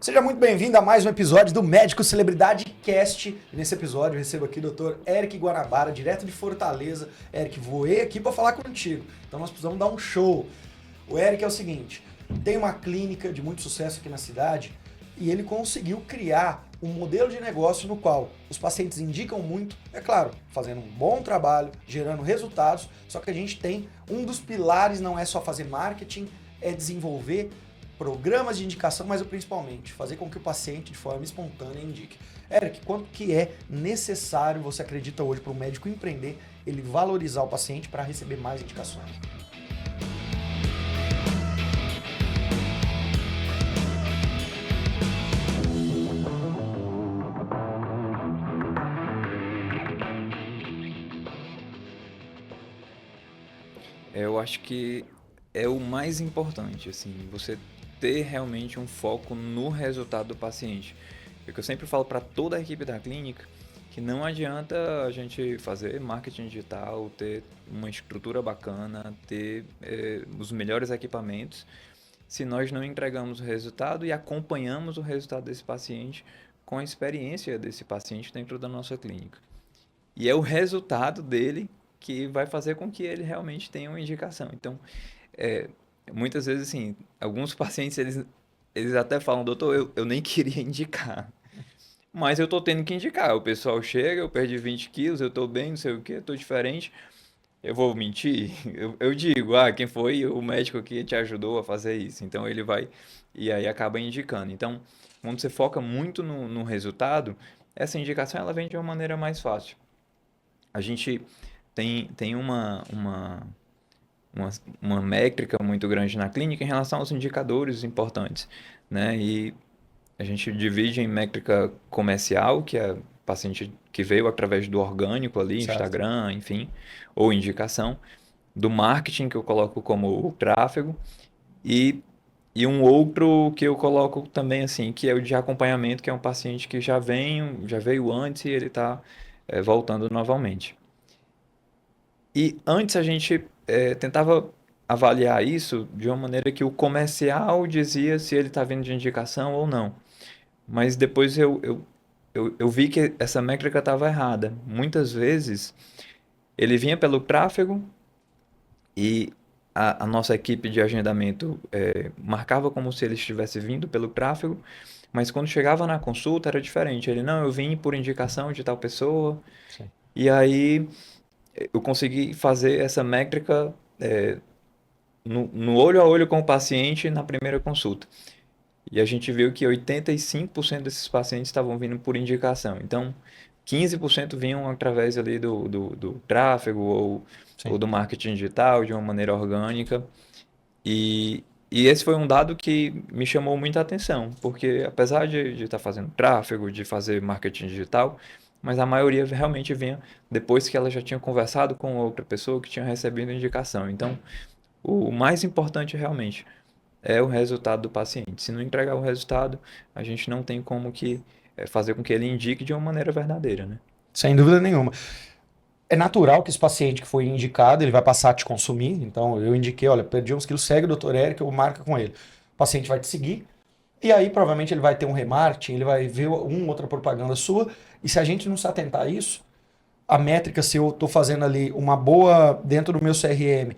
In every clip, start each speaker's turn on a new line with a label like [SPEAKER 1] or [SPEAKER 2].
[SPEAKER 1] Seja muito bem-vindo a mais um episódio do Médico Celebridade Cast. E nesse episódio eu recebo aqui o Dr. Eric Guanabara, direto de Fortaleza. Eric, voei aqui para falar contigo, então nós precisamos dar um show. O Eric é o seguinte, tem uma clínica de muito sucesso aqui na cidade e ele conseguiu criar um modelo de negócio no qual os pacientes indicam muito, é claro, fazendo um bom trabalho, gerando resultados, só que a gente tem um dos pilares, não é só fazer marketing, é desenvolver programas de indicação, mas principalmente fazer com que o paciente de forma espontânea indique. Eric, quanto que é necessário, você acredita hoje, para o médico empreender, ele valorizar o paciente para receber mais indicações?
[SPEAKER 2] Eu acho que é o mais importante, assim, você ter realmente um foco no resultado do paciente. É o que eu sempre falo para toda a equipe da clínica, que não adianta a gente fazer marketing digital, ter uma estrutura bacana, ter os melhores equipamentos, se nós não entregamos o resultado e acompanhamos o resultado desse paciente com a experiência desse paciente dentro da nossa clínica. E é o resultado dele que vai fazer com que ele realmente tenha uma indicação. Então, é, muitas vezes, assim, alguns pacientes, eles até falam, doutor, eu nem queria indicar, mas eu tô tendo que indicar. O pessoal chega, eu perdi 20 quilos, eu tô bem, não sei o quê, tô diferente. Eu vou mentir? Eu digo, quem foi o médico que te ajudou a fazer isso? Então, ele vai e aí acaba indicando. Então, quando você foca muito no resultado, essa indicação ela vem de uma maneira mais fácil. A gente tem uma, uma métrica muito grande na clínica em relação aos indicadores importantes, né? E a gente divide em métrica comercial, que é paciente que veio através do orgânico ali,
[SPEAKER 1] Certo.
[SPEAKER 2] Instagram, enfim, ou indicação, do marketing, que eu coloco como o tráfego, e, e um outro que eu coloco também, assim, que é o de acompanhamento, que é um paciente que já veio antes e ele está voltando novamente. E antes a gente tentava avaliar isso de uma maneira que o comercial dizia se ele está vindo de indicação ou não. Mas depois eu vi que essa métrica estava errada. Muitas vezes ele vinha pelo tráfego e a nossa equipe de agendamento marcava como se ele estivesse vindo pelo tráfego, mas quando chegava na consulta era diferente. Ele, não, eu vim por indicação de tal pessoa.
[SPEAKER 1] Sim.
[SPEAKER 2] E aí eu consegui fazer essa métrica no olho a olho com o paciente na primeira consulta. E a gente viu que 85% desses pacientes estavam vindo por indicação. Então, 15% vinham através ali do tráfego ou
[SPEAKER 1] Sim.
[SPEAKER 2] do marketing digital, de uma maneira orgânica. E esse foi um dado que me chamou muita atenção, porque apesar de estar fazendo tráfego, de fazer marketing digital, mas a maioria realmente vinha depois que ela já tinha conversado com outra pessoa que tinha recebido indicação. Então, o mais importante realmente é o resultado do paciente. Se não entregar o resultado, a gente não tem como que fazer com que ele indique de uma maneira verdadeira, né?
[SPEAKER 1] Sem dúvida nenhuma. É natural que esse paciente que foi indicado, ele vai passar a te consumir. Então, eu indiquei, olha, perdi uns quilos, segue o Dr. Eric, eu marco com ele. O paciente vai te seguir. E aí, provavelmente, ele vai ter um remarketing, ele vai ver outra propaganda sua. E se a gente não se atentar a isso, a métrica, se eu estou fazendo ali uma boa, dentro do meu CRM,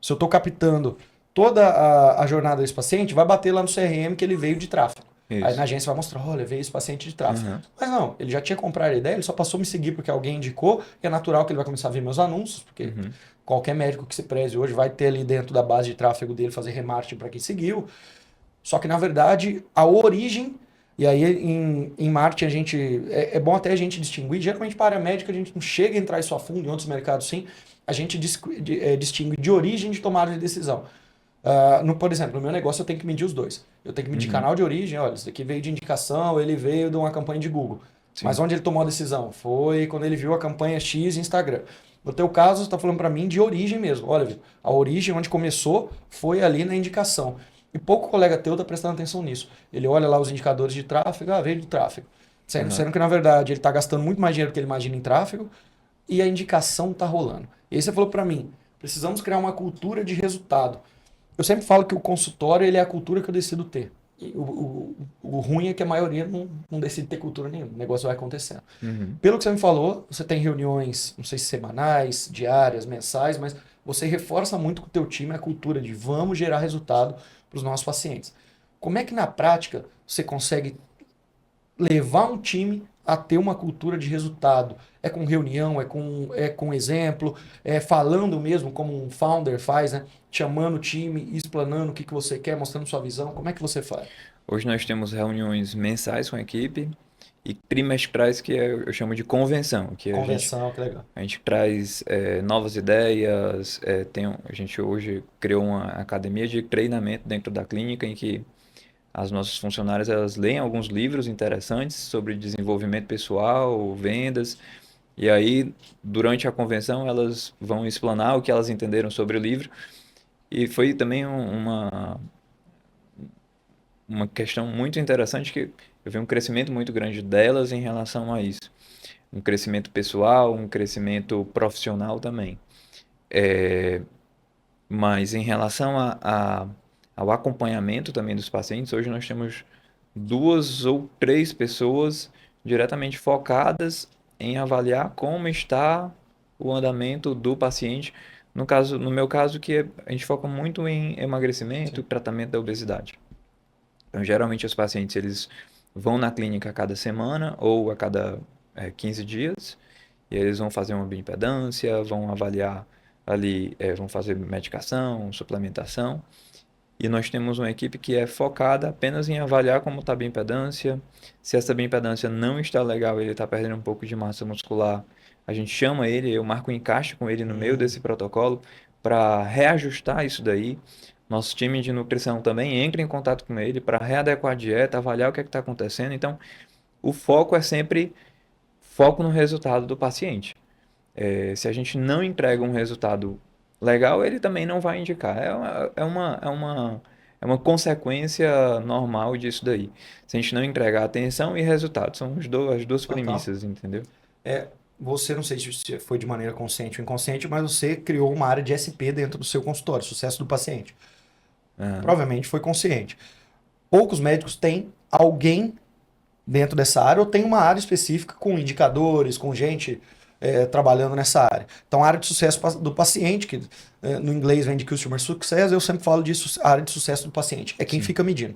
[SPEAKER 1] se eu estou captando toda a jornada desse paciente, vai bater lá no CRM que ele veio de tráfego. Aí na
[SPEAKER 2] Isso.
[SPEAKER 1] agência vai mostrar, olha, veio esse paciente de tráfego.
[SPEAKER 2] Uhum.
[SPEAKER 1] Mas não, ele já tinha comprado a ideia, ele só passou a me seguir porque alguém indicou, e é natural que ele vai começar a ver meus anúncios, porque
[SPEAKER 2] Uhum.
[SPEAKER 1] qualquer médico que se preze hoje vai ter ali dentro da base de tráfego dele fazer remarketing para quem seguiu. Só que, na verdade, a origem, e aí em marketing a gente, é bom até a gente distinguir, geralmente para a área médica a gente não chega a entrar isso a fundo, em outros mercados sim, a gente distingue de origem de tomada de decisão. Por exemplo, no meu negócio eu tenho que medir os dois. Eu tenho que medir
[SPEAKER 2] Uhum.
[SPEAKER 1] canal de origem, olha, isso daqui veio de indicação, ele veio de uma campanha de Google. Mas
[SPEAKER 2] Sim.
[SPEAKER 1] onde ele tomou a decisão? Foi quando ele viu a campanha X Instagram. No teu caso, você está falando para mim de origem mesmo. Olha, viu, a origem onde começou foi ali na indicação. E pouco colega teu está prestando atenção nisso. Ele olha lá os indicadores de tráfego, veio do tráfego.
[SPEAKER 2] Uhum.
[SPEAKER 1] Sendo que, na verdade, ele está gastando muito mais dinheiro do que ele imagina em tráfego e a indicação está rolando. E aí você falou para mim, precisamos criar uma cultura de resultado. Eu sempre falo que o consultório ele é a cultura que eu decido ter. E o ruim é que a maioria não decide ter cultura nenhuma, o negócio vai acontecendo.
[SPEAKER 2] Uhum.
[SPEAKER 1] Pelo que você me falou, você tem reuniões, não sei se semanais, diárias, mensais, mas você reforça muito com o teu time a cultura de vamos gerar resultado para os nossos pacientes. Como é que na prática você consegue levar um time a ter uma cultura de resultado? É com reunião, é com exemplo, é falando mesmo como um founder faz, né? Chamando o time, explanando o que você quer, mostrando sua visão. Como é que você faz?
[SPEAKER 2] Hoje nós temos reuniões mensais com a equipe e trimestrais que eu chamo de convenção, que
[SPEAKER 1] Convenção, que legal.
[SPEAKER 2] a gente traz novas ideias. A gente hoje criou uma academia de treinamento dentro da clínica em que as nossas funcionárias elas leem alguns livros interessantes sobre desenvolvimento pessoal, vendas, e aí durante a convenção elas vão explanar o que elas entenderam sobre o livro. E foi também uma questão muito interessante que eu vi um crescimento muito grande delas em relação a isso. Um crescimento pessoal, um crescimento profissional também. Mas em relação ao acompanhamento também dos pacientes, hoje nós temos 2 ou 3 pessoas diretamente focadas em avaliar como está o andamento do paciente. No caso, no meu caso, que a gente foca muito em emagrecimento e
[SPEAKER 1] Sim.
[SPEAKER 2] tratamento da obesidade. Então, geralmente os pacientes eles vão na clínica a cada semana ou a cada 15 dias, e eles vão fazer uma bioimpedância, vão avaliar ali, vão fazer medicação, suplementação. E nós temos uma equipe que é focada apenas em avaliar como está a bioimpedância. Se essa bioimpedância não está legal, ele está perdendo um pouco de massa muscular, a gente chama ele, eu marco um encaixe com ele no meio desse protocolo para reajustar isso daí. Nosso time de nutrição também entra em contato com ele para readequar a dieta, avaliar o que é que está acontecendo. Então, o foco é sempre foco no resultado do paciente. Se a gente não entrega um resultado legal, ele também não vai indicar. É uma consequência normal disso daí. Se a gente não entregar atenção e resultado, são as duas
[SPEAKER 1] Total.
[SPEAKER 2] premissas, entendeu?
[SPEAKER 1] É, você, não sei se foi de maneira consciente ou inconsciente, mas você criou uma área de SP dentro do seu consultório, sucesso do paciente.
[SPEAKER 2] Aham.
[SPEAKER 1] Provavelmente foi consciente. Poucos médicos têm alguém dentro dessa área ou tem uma área específica com indicadores, com gente trabalhando nessa área. Então, a área de sucesso do paciente, que no inglês vem de Customer Success, eu sempre falo disso, a área de sucesso do paciente. É quem
[SPEAKER 2] Sim.
[SPEAKER 1] fica medindo.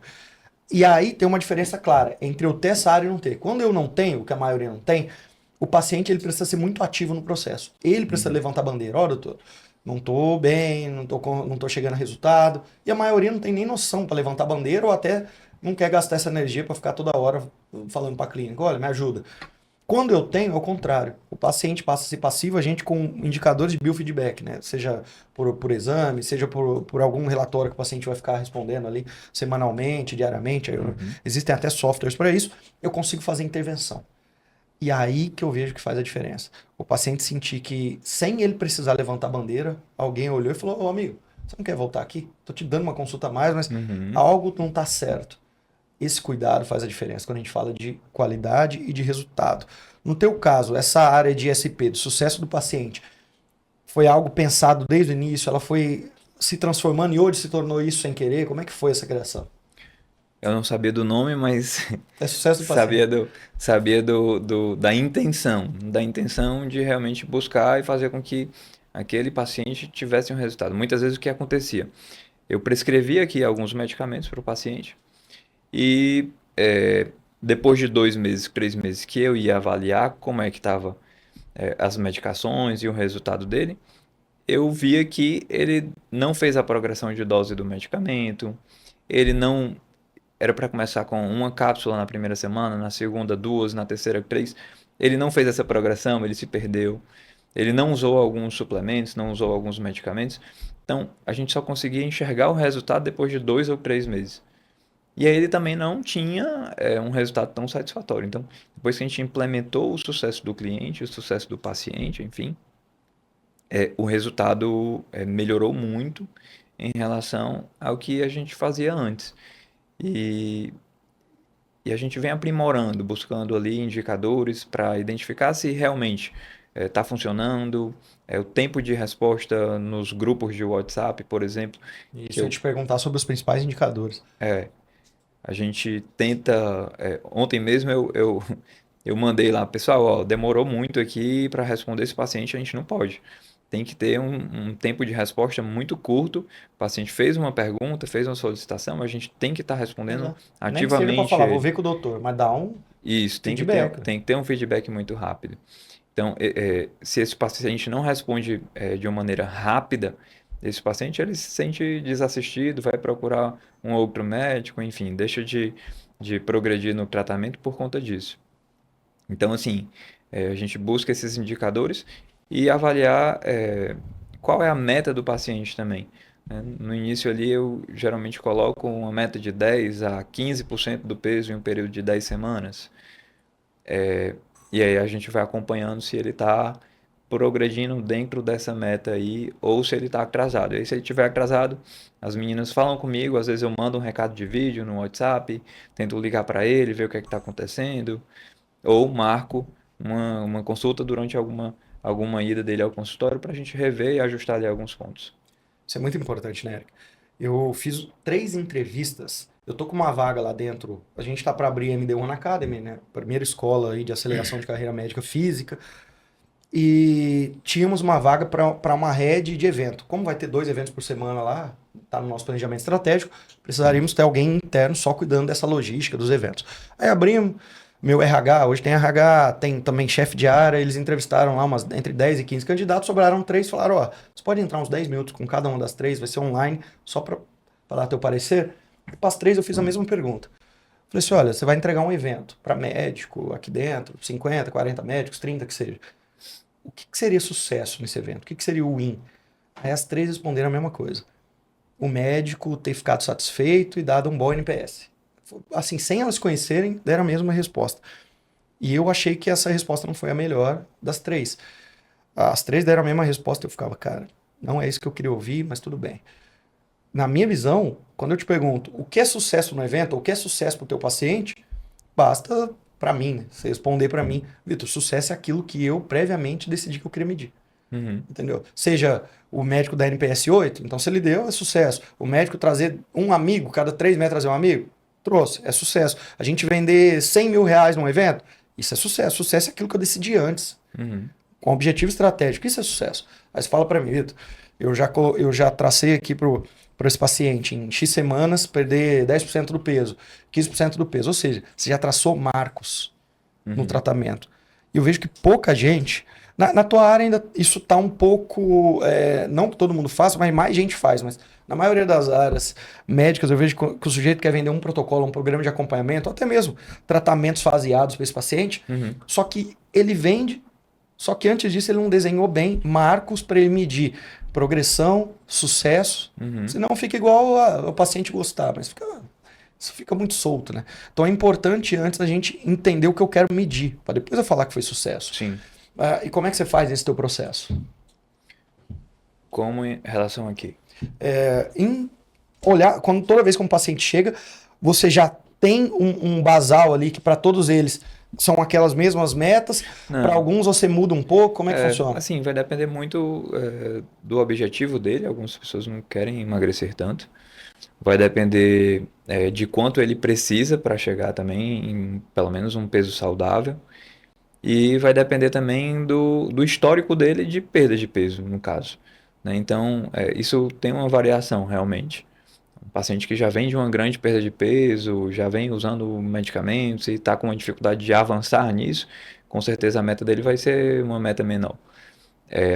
[SPEAKER 1] E aí tem uma diferença clara entre eu ter essa área e não ter. Quando eu não tenho, o que a maioria não tem, o paciente ele precisa ser muito ativo no processo. Ele precisa
[SPEAKER 2] Uhum.
[SPEAKER 1] levantar a bandeira. Ó, doutor, não tô bem, não tô chegando a resultado. E a maioria não tem nem noção para levantar a bandeira ou até não quer gastar essa energia para ficar toda hora falando para a clínica, olha, me ajuda. Quando eu tenho, é o contrário. O paciente passa a ser passivo, a gente com indicadores de biofeedback, né? Seja por exame, seja por algum relatório que o paciente vai ficar respondendo ali semanalmente, diariamente.
[SPEAKER 2] Uhum.
[SPEAKER 1] Existem até softwares para isso. Eu consigo fazer intervenção. E aí que eu vejo que faz a diferença. O paciente sentir que, sem ele precisar levantar a bandeira, alguém olhou e falou: Ô amigo, você não quer voltar aqui? Tô te dando uma consulta a mais, mas
[SPEAKER 2] Uhum.
[SPEAKER 1] algo não tá certo. Esse cuidado faz a diferença quando a gente fala de qualidade e de resultado. No teu caso, essa área de SP, do sucesso do paciente, foi algo pensado desde o início? Ela foi se transformando e hoje se tornou isso sem querer? Como é que foi essa criação?
[SPEAKER 2] Eu não sabia do nome, mas
[SPEAKER 1] É sucesso do paciente.
[SPEAKER 2] sabia da intenção de realmente buscar e fazer com que aquele paciente tivesse um resultado. Muitas vezes o que acontecia? Eu prescrevia aqui alguns medicamentos para o paciente e depois de 2 meses, 3 meses que eu ia avaliar como é que estava as medicações e o resultado dele, eu via que ele não fez a progressão de dose do medicamento, ele não era para começar com uma cápsula na primeira semana, na segunda 2, na terceira 3. Ele não fez essa progressão, ele se perdeu. Ele não usou alguns suplementos, não usou alguns medicamentos. Então, a gente só conseguia enxergar o resultado depois de 2 ou 3 meses. E aí ele também não tinha um resultado tão satisfatório. Então, depois que a gente implementou o sucesso do cliente, o sucesso do paciente, enfim, o resultado melhorou muito em relação ao que a gente fazia antes. E E a gente vem aprimorando, buscando ali indicadores para identificar se realmente está funcionando, o tempo de resposta nos grupos de WhatsApp, por exemplo,
[SPEAKER 1] E
[SPEAKER 2] que
[SPEAKER 1] isso eu ia
[SPEAKER 2] eu,
[SPEAKER 1] te perguntar sobre os principais indicadores.
[SPEAKER 2] é, a gente tenta. Ontem mesmo eu mandei lá, pessoal, ó, demorou muito aqui para responder esse paciente, a gente não pode. Tem que ter um tempo de resposta muito curto. O paciente fez uma pergunta, fez uma solicitação, a gente tem que estar respondendo
[SPEAKER 1] Exato. Nem que seja para
[SPEAKER 2] ativamente
[SPEAKER 1] falar, vou
[SPEAKER 2] ele.
[SPEAKER 1] ver com o doutor, mas dá um
[SPEAKER 2] Isso,
[SPEAKER 1] feedback.
[SPEAKER 2] tem que ter um feedback muito rápido. Então, se esse paciente não responde de uma maneira rápida, esse paciente ele se sente desassistido, vai procurar um outro médico, enfim, deixa de progredir no tratamento por conta disso. Então, assim, a gente busca esses indicadores e avaliar qual é a meta do paciente também, né? No início ali, eu geralmente coloco uma meta de 10 a 15% do peso em um período de 10 semanas. E aí a gente vai acompanhando se ele está progredindo dentro dessa meta aí ou se ele está atrasado. E aí, se ele estiver atrasado, as meninas falam comigo, às vezes eu mando um recado de vídeo no WhatsApp, tento ligar para ele, ver o que é que está acontecendo, ou marco uma consulta durante alguma ida dele ao consultório para a gente rever e ajustar ali alguns pontos.
[SPEAKER 1] Isso é muito importante, né, Eric? Eu fiz 3 entrevistas. Eu tô com uma vaga lá dentro. A gente tá para abrir a MD1 Academy, né? Primeira escola aí de aceleração de carreira médica física. E tínhamos uma vaga para uma rede de evento. Como vai ter 2 eventos por semana lá, tá no nosso planejamento estratégico, precisaríamos ter alguém interno só cuidando dessa logística dos eventos. Aí abrimos, meu RH, hoje tem RH, tem também chefe de área, eles entrevistaram lá entre 10 e 15 candidatos, sobraram 3, falaram, ó, você pode entrar uns 10 minutos com cada uma das 3, vai ser online, só para dar teu parecer. E para as 3 eu fiz a mesma pergunta. Falei assim, olha, você vai entregar um evento para médico aqui dentro, 50, 40 médicos, 30 que seja. O que seria sucesso nesse evento? O que seria o win? Aí as 3 responderam a mesma coisa. O médico ter ficado satisfeito e dado um bom NPS. Assim, sem elas conhecerem, deram a mesma resposta. E eu achei que essa resposta não foi a melhor das 3. As 3 deram a mesma resposta, eu ficava, cara, não é isso que eu queria ouvir, mas tudo bem. Na minha visão, quando eu te pergunto o que é sucesso no evento, ou o que é sucesso para o teu paciente, basta para mim, né? Você responder para mim, Vitor, sucesso é aquilo que eu previamente decidi que eu queria medir.
[SPEAKER 2] Uhum.
[SPEAKER 1] Entendeu? Seja o médico da NPS 8, então se ele deu, é sucesso. O médico trazer um amigo, cada 3 meses trazer um amigo, trouxe, é sucesso. A gente vender 100 mil reais num evento, isso é sucesso. Sucesso é aquilo que eu decidi antes,
[SPEAKER 2] Uhum.
[SPEAKER 1] com objetivo estratégico, isso é sucesso. Aí você fala para mim, Vitor, eu já tracei aqui para esse paciente em X semanas perder 10% do peso, 15% do peso. Ou seja, você já traçou marcos no
[SPEAKER 2] Uhum.
[SPEAKER 1] tratamento. E eu vejo que pouca gente. Na tua área ainda isso está um pouco. Não que todo mundo faça, mas mais gente faz. Mas na maioria das áreas médicas eu vejo que o sujeito quer vender um protocolo, um programa de acompanhamento, ou até mesmo tratamentos faseados para esse paciente.
[SPEAKER 2] Uhum.
[SPEAKER 1] Só que ele vende, só que antes disso ele não desenhou bem marcos para ele medir progressão, sucesso.
[SPEAKER 2] Uhum.
[SPEAKER 1] Senão fica igual o paciente gostar, mas isso fica muito solto, né? Então é importante antes a gente entender o que eu quero medir, para depois eu falar que foi sucesso.
[SPEAKER 2] Sim.
[SPEAKER 1] E como é que você faz esse teu processo?
[SPEAKER 2] Como em relação aqui?
[SPEAKER 1] Em olhar, toda vez que um paciente chega, você já tem um basal ali que para todos eles são aquelas mesmas metas, para
[SPEAKER 2] Não.
[SPEAKER 1] alguns você muda um pouco, como é que funciona?
[SPEAKER 2] Assim, vai depender muito do objetivo dele. Algumas pessoas não querem emagrecer tanto. Vai depender de quanto ele precisa para chegar também em pelo menos um peso saudável. E vai depender também do histórico dele de perda de peso, no caso, né? Então, isso tem uma variação realmente. Um paciente que já vem de uma grande perda de peso, já vem usando medicamentos e está com uma dificuldade de avançar nisso, com certeza a meta dele vai ser uma meta menor.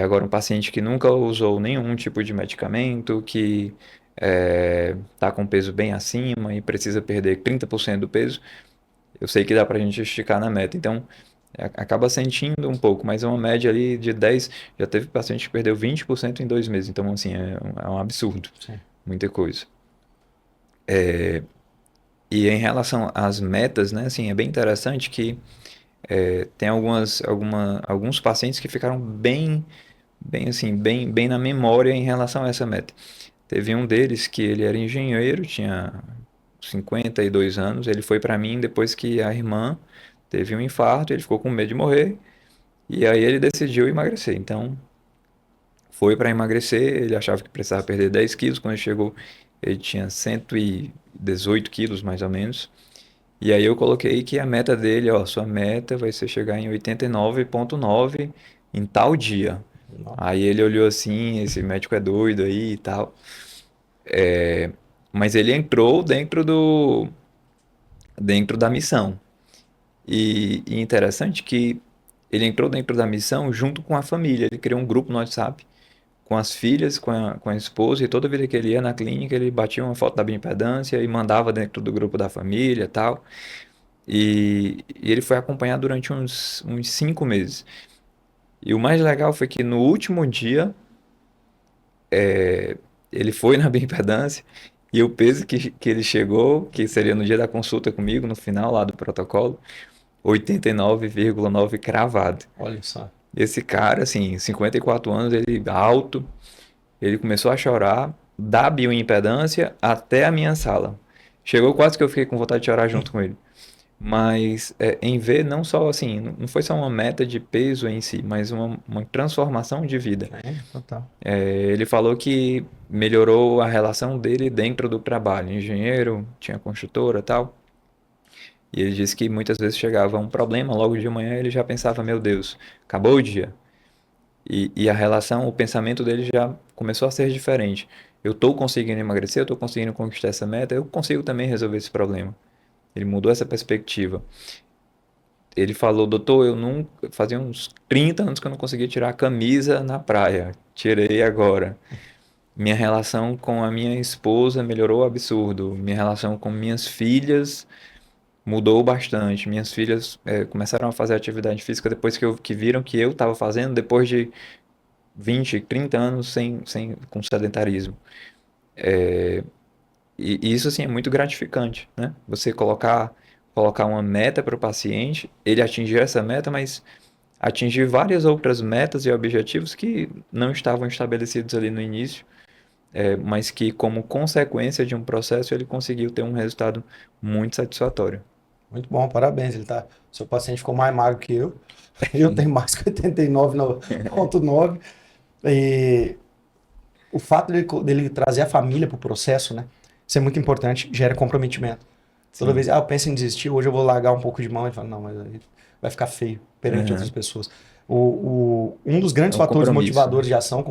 [SPEAKER 2] Agora, um paciente que nunca usou nenhum tipo de medicamento, que está com peso bem acima e precisa perder 30% do peso, eu sei que dá para a gente esticar na meta. Então, acaba sentindo um pouco, mas é uma média ali de 10. Já teve paciente que perdeu 20% em 2 meses. Então, assim, é um absurdo.
[SPEAKER 1] Sim.
[SPEAKER 2] Muita coisa. E em relação às metas, né, assim, é bem interessante que tem alguns pacientes que ficaram bem assim, bem na memória em relação a essa meta. Teve um deles que ele era engenheiro, tinha 52 anos, ele foi para mim depois que a irmã teve um infarto, ele ficou com medo de morrer, e aí ele decidiu emagrecer. Então, foi para emagrecer, ele achava que precisava perder 10 quilos, quando ele chegou ele tinha 118 quilos, mais ou menos. E aí eu coloquei que a meta dele, ó, sua meta vai ser chegar em 89,9 em tal dia.
[SPEAKER 1] Não.
[SPEAKER 2] Aí ele olhou assim, esse médico é doido aí e tal. Mas ele entrou dentro da missão. E interessante que ele entrou dentro da missão junto com a família. Ele criou um grupo no WhatsApp com as filhas, com a esposa, e toda vida que ele ia na clínica, ele batia uma foto da bioimpedância e mandava dentro do grupo da família e tal. E ele foi acompanhar durante uns 5 meses. E o mais legal foi que no último dia, ele foi na bioimpedância e o peso que ele chegou, que seria no dia da consulta comigo, no final lá do protocolo, 89,9 cravado.
[SPEAKER 1] Olha só.
[SPEAKER 2] Esse cara, assim, 54 anos, ele alto, ele começou a chorar da bioimpedância até a minha sala. Chegou quase que eu fiquei com vontade de chorar junto com ele. Mas em ver não só assim, não foi só uma meta de peso em si, mas uma transformação de vida.
[SPEAKER 1] Total.
[SPEAKER 2] Ele falou que melhorou a relação dele dentro do trabalho. Engenheiro, tinha construtora e tal. E ele disse que muitas vezes chegava um problema, logo de manhã ele já pensava, meu Deus, acabou o dia. E a relação, o pensamento dele já começou a ser diferente. Eu estou conseguindo emagrecer, eu estou conseguindo conquistar essa meta, eu consigo também resolver esse problema. Ele mudou essa perspectiva. Ele falou, doutor, eu não fazia uns 30 anos que eu não conseguia tirar a camisa na praia. Tirei agora. Minha relação com a minha esposa melhorou absurdo. Minha relação com minhas filhas mudou bastante. Minhas filhas começaram a fazer atividade física depois que viram que eu estava fazendo, depois de 20, 30 anos com sedentarismo. E isso assim é muito gratificante, né? Você colocar uma meta para o paciente, ele atingir essa meta, mas atingir várias outras metas e objetivos que não estavam estabelecidos ali no início, mas que como consequência de um processo ele conseguiu ter um resultado muito satisfatório.
[SPEAKER 1] Muito bom, parabéns. Seu paciente ficou mais magro que eu. Eu tenho mais que 89,9. E o fato dele trazer a família para o processo, né? Isso é muito importante, gera comprometimento. Toda
[SPEAKER 2] Sim.
[SPEAKER 1] vez, eu penso em desistir, hoje eu vou largar um pouco de mão. Ele fala, não, mas aí vai ficar feio perante outras pessoas. Um dos grandes
[SPEAKER 2] É um
[SPEAKER 1] fatores
[SPEAKER 2] compromisso,
[SPEAKER 1] motivadores
[SPEAKER 2] né?
[SPEAKER 1] de ação,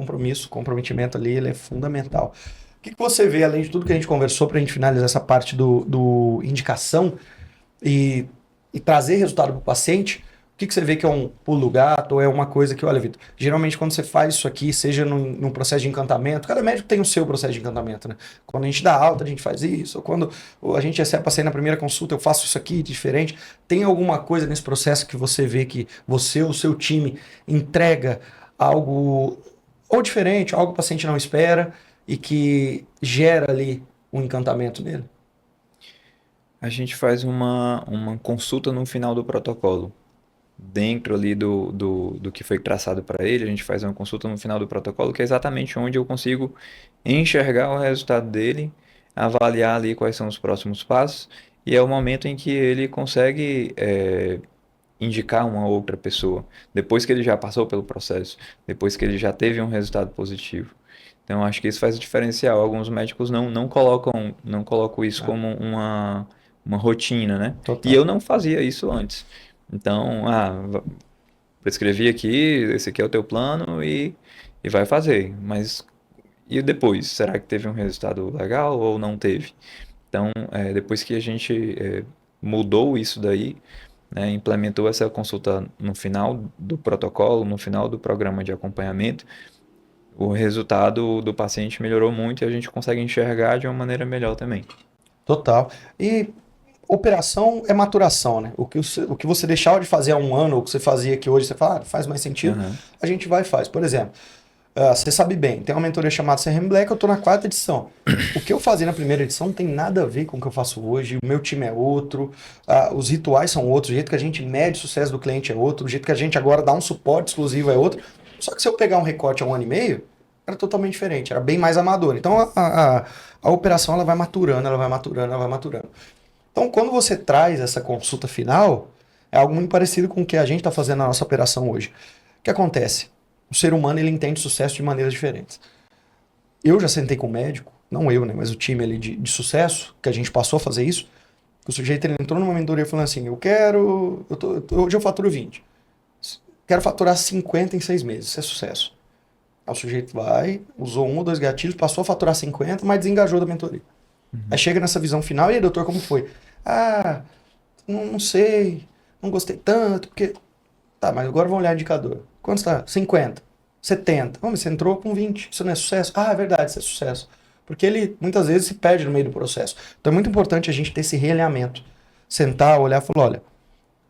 [SPEAKER 1] comprometimento ali, ele é fundamental. O que você vê, além de tudo que a gente conversou, para a gente finalizar essa parte do indicação e, e trazer resultado para o paciente, o que você vê que é um pulo do gato ou é uma coisa que, olha, Vitor, geralmente quando você faz isso aqui, seja num processo de encantamento, cada médico tem o seu processo de encantamento, né? Quando a gente dá alta, a gente faz isso, ou quando a gente recebe paciente na primeira consulta, eu faço isso aqui diferente. Tem alguma coisa nesse processo que você vê que você ou o seu time entrega algo ou diferente, algo que o paciente não espera e que gera ali um encantamento nele?
[SPEAKER 2] A gente faz uma consulta no final do protocolo. Dentro ali do que foi traçado para ele, a gente faz uma consulta no final do protocolo, que é exatamente onde eu consigo enxergar o resultado dele, avaliar ali quais são os próximos passos, e é o momento em que ele consegue indicar uma outra pessoa, depois que ele já passou pelo processo, depois que ele já teve um resultado positivo. Então, acho que isso faz o diferencial. Alguns médicos não colocam isso como uma rotina, né? E
[SPEAKER 1] Total.
[SPEAKER 2] eu não fazia isso antes. Então, prescrevi aqui, esse aqui é o teu plano e vai fazer. Mas e depois? Será que teve um resultado legal ou não teve? Então, depois que a gente mudou isso daí, né, implementou essa consulta no final do protocolo, no final do programa de acompanhamento, o resultado do paciente melhorou muito e a gente consegue enxergar de uma maneira melhor também.
[SPEAKER 1] Total. E operação é maturação, né? O que você deixava de fazer há um ano, ou o que você fazia que hoje você fala, faz mais sentido,
[SPEAKER 2] Aham.
[SPEAKER 1] a gente vai e faz. Por exemplo, você sabe bem, tem uma mentoria chamada CRM Black, eu tô na 4ª edição. O que eu fazia na primeira edição não tem nada a ver com o que eu faço hoje, o meu time é outro, os rituais são outros, o jeito que a gente mede o sucesso do cliente é outro, o jeito que a gente agora dá um suporte exclusivo é outro. Só que se eu pegar um recorte há um ano e meio, era totalmente diferente, era bem mais amador. Então a operação ela vai maturando, ela vai maturando, ela vai maturando. Então, quando você traz essa consulta final, é algo muito parecido com o que a gente está fazendo na nossa operação hoje. O que acontece? O ser humano ele entende sucesso de maneiras diferentes. Eu já sentei com um médico não eu, né, mas o time ali de sucesso, que a gente passou a fazer isso, o sujeito ele entrou numa mentoria falando assim, hoje eu faturo 20, quero faturar 50 em 6 meses, isso é sucesso. Aí o sujeito vai, usou 1 ou 2 gatilhos, passou a faturar 50, mas desengajou da mentoria. Aí chega nessa visão final, e aí, doutor, como foi? Ah, não sei, não gostei tanto, porque... Tá, mas agora vamos olhar o indicador. Quanto está? 50, 70. Mas você entrou com 20, isso não é sucesso? Ah, é verdade, isso é sucesso. Porque ele, muitas vezes, se perde no meio do processo. Então é muito importante a gente ter esse realinhamento. Sentar, olhar e falar, olha,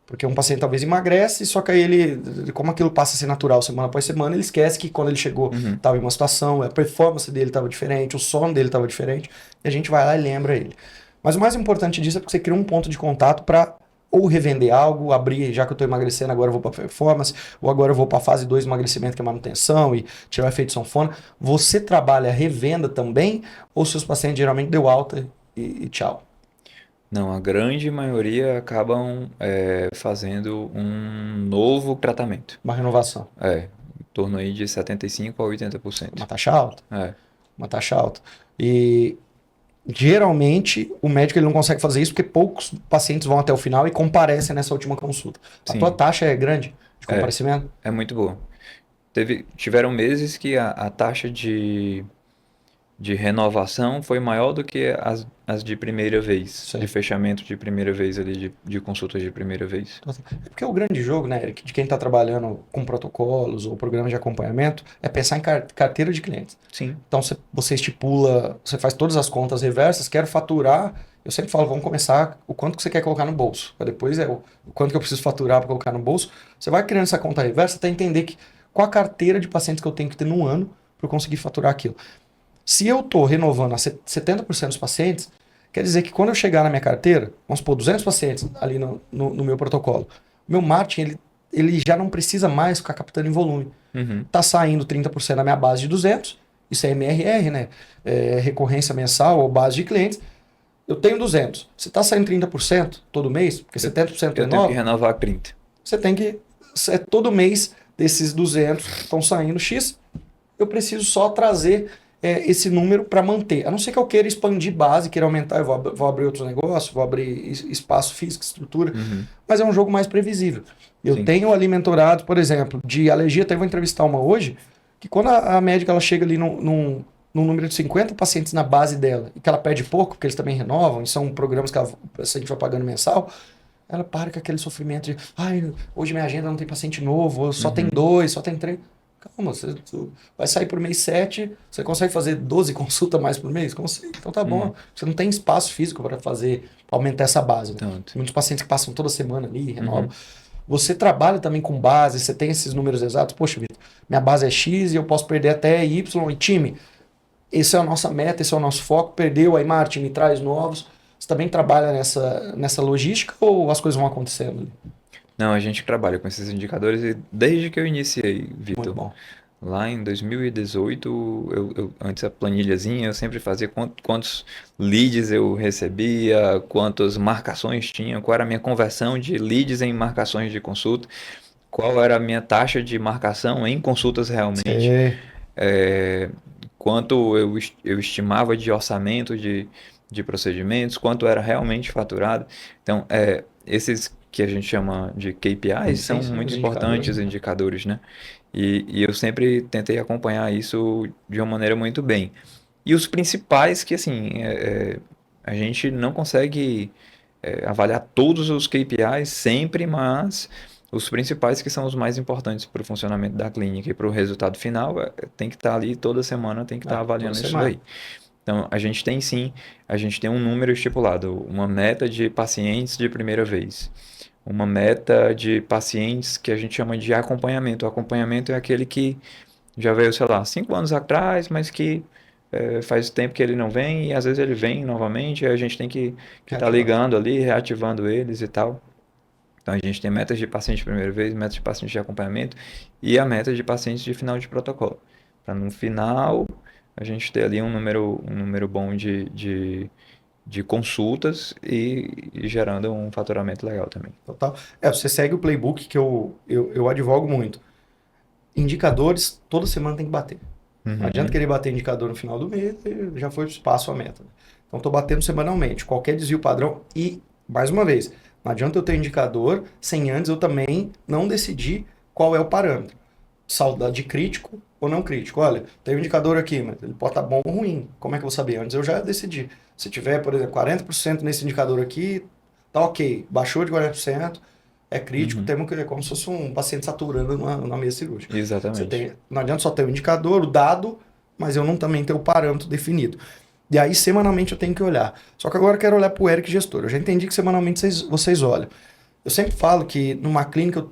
[SPEAKER 1] porque um paciente talvez emagrece, só que aí ele, como aquilo passa a ser natural semana após semana, ele esquece que quando ele chegou estava em uma situação, a performance dele estava diferente, o sono dele estava diferente, e a gente vai lá e lembra ele. Mas o mais importante disso é porque você cria um ponto de contato para ou revender algo, abrir, já que eu estou emagrecendo, agora eu vou para performance, ou agora eu vou para a fase 2 de emagrecimento, que é manutenção, e tirar o efeito sanfona. Você trabalha revenda também, ou seus pacientes geralmente deu alta e tchau?
[SPEAKER 2] Não, a grande maioria acabam fazendo um novo tratamento.
[SPEAKER 1] Uma renovação.
[SPEAKER 2] Em torno aí de 75% a 80%.
[SPEAKER 1] Uma taxa alta?
[SPEAKER 2] É,
[SPEAKER 1] Uma taxa alta. E geralmente o médico ele não consegue fazer isso porque poucos pacientes vão até o final e comparecem nessa última consulta. A tua
[SPEAKER 2] sim,
[SPEAKER 1] taxa é grande de
[SPEAKER 2] é,
[SPEAKER 1] comparecimento?
[SPEAKER 2] é muito boa. Tiveram meses que a taxa de renovação foi maior do que as de primeira vez,
[SPEAKER 1] Isso aí.
[SPEAKER 2] de fechamento de primeira vez ali, de consultas de primeira vez.
[SPEAKER 1] É porque o grande jogo, né, Eric, de quem está trabalhando com protocolos ou programas de acompanhamento é pensar em carteira de clientes.
[SPEAKER 2] Sim.
[SPEAKER 1] Então você estipula, você faz todas as contas reversas, quero faturar. Eu sempre falo, vamos começar o quanto que você quer colocar no bolso. Para depois o quanto que eu preciso faturar para colocar no bolso. Você vai criando essa conta reversa até entender qual a carteira de pacientes que eu tenho que ter no ano para eu conseguir faturar aquilo. Se eu estou renovando a 70% dos pacientes, quer dizer que quando eu chegar na minha carteira, vamos supor, 200 pacientes ali no meu protocolo, meu marketing ele já não precisa mais ficar captando em volume.
[SPEAKER 2] Uhum.
[SPEAKER 1] Tá saindo 30% da minha base de 200, isso é MRR, né? É recorrência mensal ou base de clientes. Eu tenho 200. Se está saindo 30% todo mês, porque 70%
[SPEAKER 2] Eu tenho que
[SPEAKER 1] renova,
[SPEAKER 2] renovar 30.
[SPEAKER 1] você tem que... todo mês desses 200 estão saindo X, eu preciso só trazer esse número para manter. A não ser que eu queira expandir base, queira aumentar, eu vou abrir outros negócios, vou abrir espaço físico, estrutura, mas é um jogo mais previsível. Eu
[SPEAKER 2] Sim.
[SPEAKER 1] tenho ali mentorado, por exemplo, de alergia, até vou entrevistar uma hoje, que quando a médica ela chega ali num número de 50 pacientes na base dela, e que ela perde pouco, porque eles também renovam, e são programas que a gente vai pagando mensal, ela para com aquele sofrimento de, ai, hoje minha agenda não tem paciente novo, só tem 2, só tem 3. Calma, você vai sair por mês 7, você consegue fazer 12 consultas mais por mês? Consegue, então tá bom. Você não tem espaço físico para fazer, pra aumentar essa base. Né?
[SPEAKER 2] Tanto.
[SPEAKER 1] Muitos pacientes que passam toda semana ali, renovam. Você trabalha também com base, você tem esses números exatos. Poxa, Vitor, minha base é X e eu posso perder até Y. E time, essa é a nossa meta, esse é o nosso foco. Perdeu, aí Martin me traz novos. Você também trabalha nessa logística ou as coisas vão acontecendo ali?
[SPEAKER 2] Não, a gente trabalha com esses indicadores e desde que eu iniciei,
[SPEAKER 1] Muito
[SPEAKER 2] Vitor,
[SPEAKER 1] bom.
[SPEAKER 2] lá em 2018, antes a planilhazinha, eu sempre fazia quantos leads eu recebia, quantas marcações tinha, qual era a minha conversão de leads em marcações de consulta, qual era a minha taxa de marcação em consultas realmente, quanto eu estimava de orçamento de procedimentos, quanto era realmente faturado. Então, esses que a gente chama de KPIs são muito importantes, indicadores, né? E eu sempre tentei acompanhar isso de uma maneira muito bem. E os principais que, assim, a gente não consegue avaliar todos os KPIs sempre, mas os principais que são os mais importantes para o funcionamento da clínica e para o resultado final, tem que estar ali toda semana, tem que estar avaliando isso daí. Então, a gente tem sim, a gente tem um número estipulado, uma meta de pacientes de primeira vez, uma meta de pacientes que a gente chama de acompanhamento. O acompanhamento é aquele que já veio, sei lá, 5 anos atrás, mas que faz tempo que ele não vem e às vezes ele vem novamente e a gente tem que estar ligando ali, reativando eles e tal. Então, a gente tem metas de paciente de primeira vez, metas de paciente de acompanhamento e a meta de pacientes de final de protocolo. Para no final a gente ter ali um número bom de consultas e gerando um faturamento legal também.
[SPEAKER 1] Total. Você segue o playbook que eu advogo muito. Indicadores, toda semana tem que bater. Não adianta
[SPEAKER 2] Uhum.
[SPEAKER 1] querer bater indicador no final do mês, e já foi espaço a meta. Então, estou batendo semanalmente, qualquer desvio padrão. E, mais uma vez, não adianta eu ter indicador sem antes eu também não decidir qual é o parâmetro. Saudade crítico ou não crítico. Olha, tem um indicador aqui, mas ele pode estar bom ou ruim. Como é que eu vou saber? Antes eu já decidi. Se tiver, por exemplo, 40% nesse indicador aqui, tá ok. Baixou de 40%, é crítico,
[SPEAKER 2] Uhum.
[SPEAKER 1] temos que, é como se fosse um paciente saturando numa mesa cirúrgica. Você
[SPEAKER 2] Exatamente.
[SPEAKER 1] tem, não adianta só ter o indicador, o dado, mas eu não também ter o parâmetro definido. E aí, semanalmente, eu tenho que olhar. Só que agora eu quero olhar para o Eric gestor. Eu já entendi que semanalmente vocês olham. Eu sempre falo que numa clínica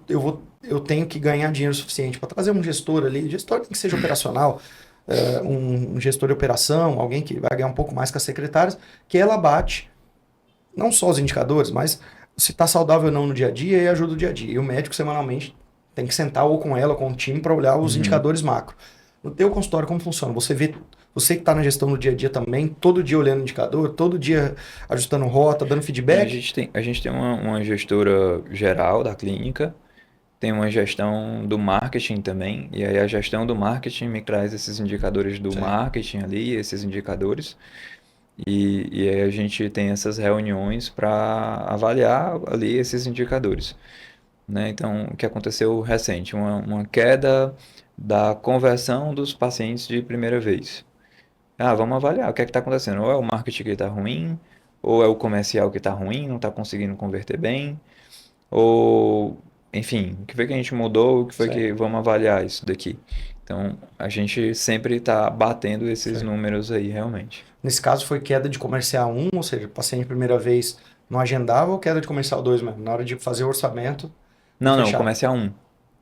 [SPEAKER 1] eu tenho que ganhar dinheiro suficiente para trazer um gestor ali. Gestor tem que seja operacional, um gestor de operação, alguém que vai ganhar um pouco mais que as secretárias, que ela bate não só os indicadores, mas se está saudável ou não no dia a dia e ajuda o dia a dia. E o médico semanalmente tem que sentar ou com ela ou com o time para olhar os
[SPEAKER 2] Uhum.
[SPEAKER 1] indicadores macro. No teu consultório, como funciona? Você vê, você que está na gestão no dia a dia também, todo dia olhando o indicador, todo dia ajustando rota, dando
[SPEAKER 2] A
[SPEAKER 1] feedback?
[SPEAKER 2] gente tem uma gestora geral da clínica, tem uma gestão do marketing também, e aí a gestão do marketing me traz esses indicadores do
[SPEAKER 1] Sim.
[SPEAKER 2] marketing ali, esses indicadores, e aí a gente tem essas reuniões para avaliar ali esses indicadores, né? Então, o que aconteceu recente? Uma queda da conversão dos pacientes de primeira vez. Ah, vamos avaliar o que é que está acontecendo. Ou é o marketing que está ruim, ou é o comercial que está ruim, não está conseguindo converter bem, ou, enfim, o que foi que a gente mudou, o que foi
[SPEAKER 1] Sim,
[SPEAKER 2] que vamos avaliar isso daqui. Então, a gente sempre está batendo esses
[SPEAKER 1] sim.
[SPEAKER 2] números aí, realmente.
[SPEAKER 1] Nesse caso foi queda de comercial um, ou seja, paciente primeira vez não agendava, ou queda de comercial 2 mesmo? Na hora de fazer o orçamento, não
[SPEAKER 2] Não, não,
[SPEAKER 1] fechava
[SPEAKER 2] comercial um,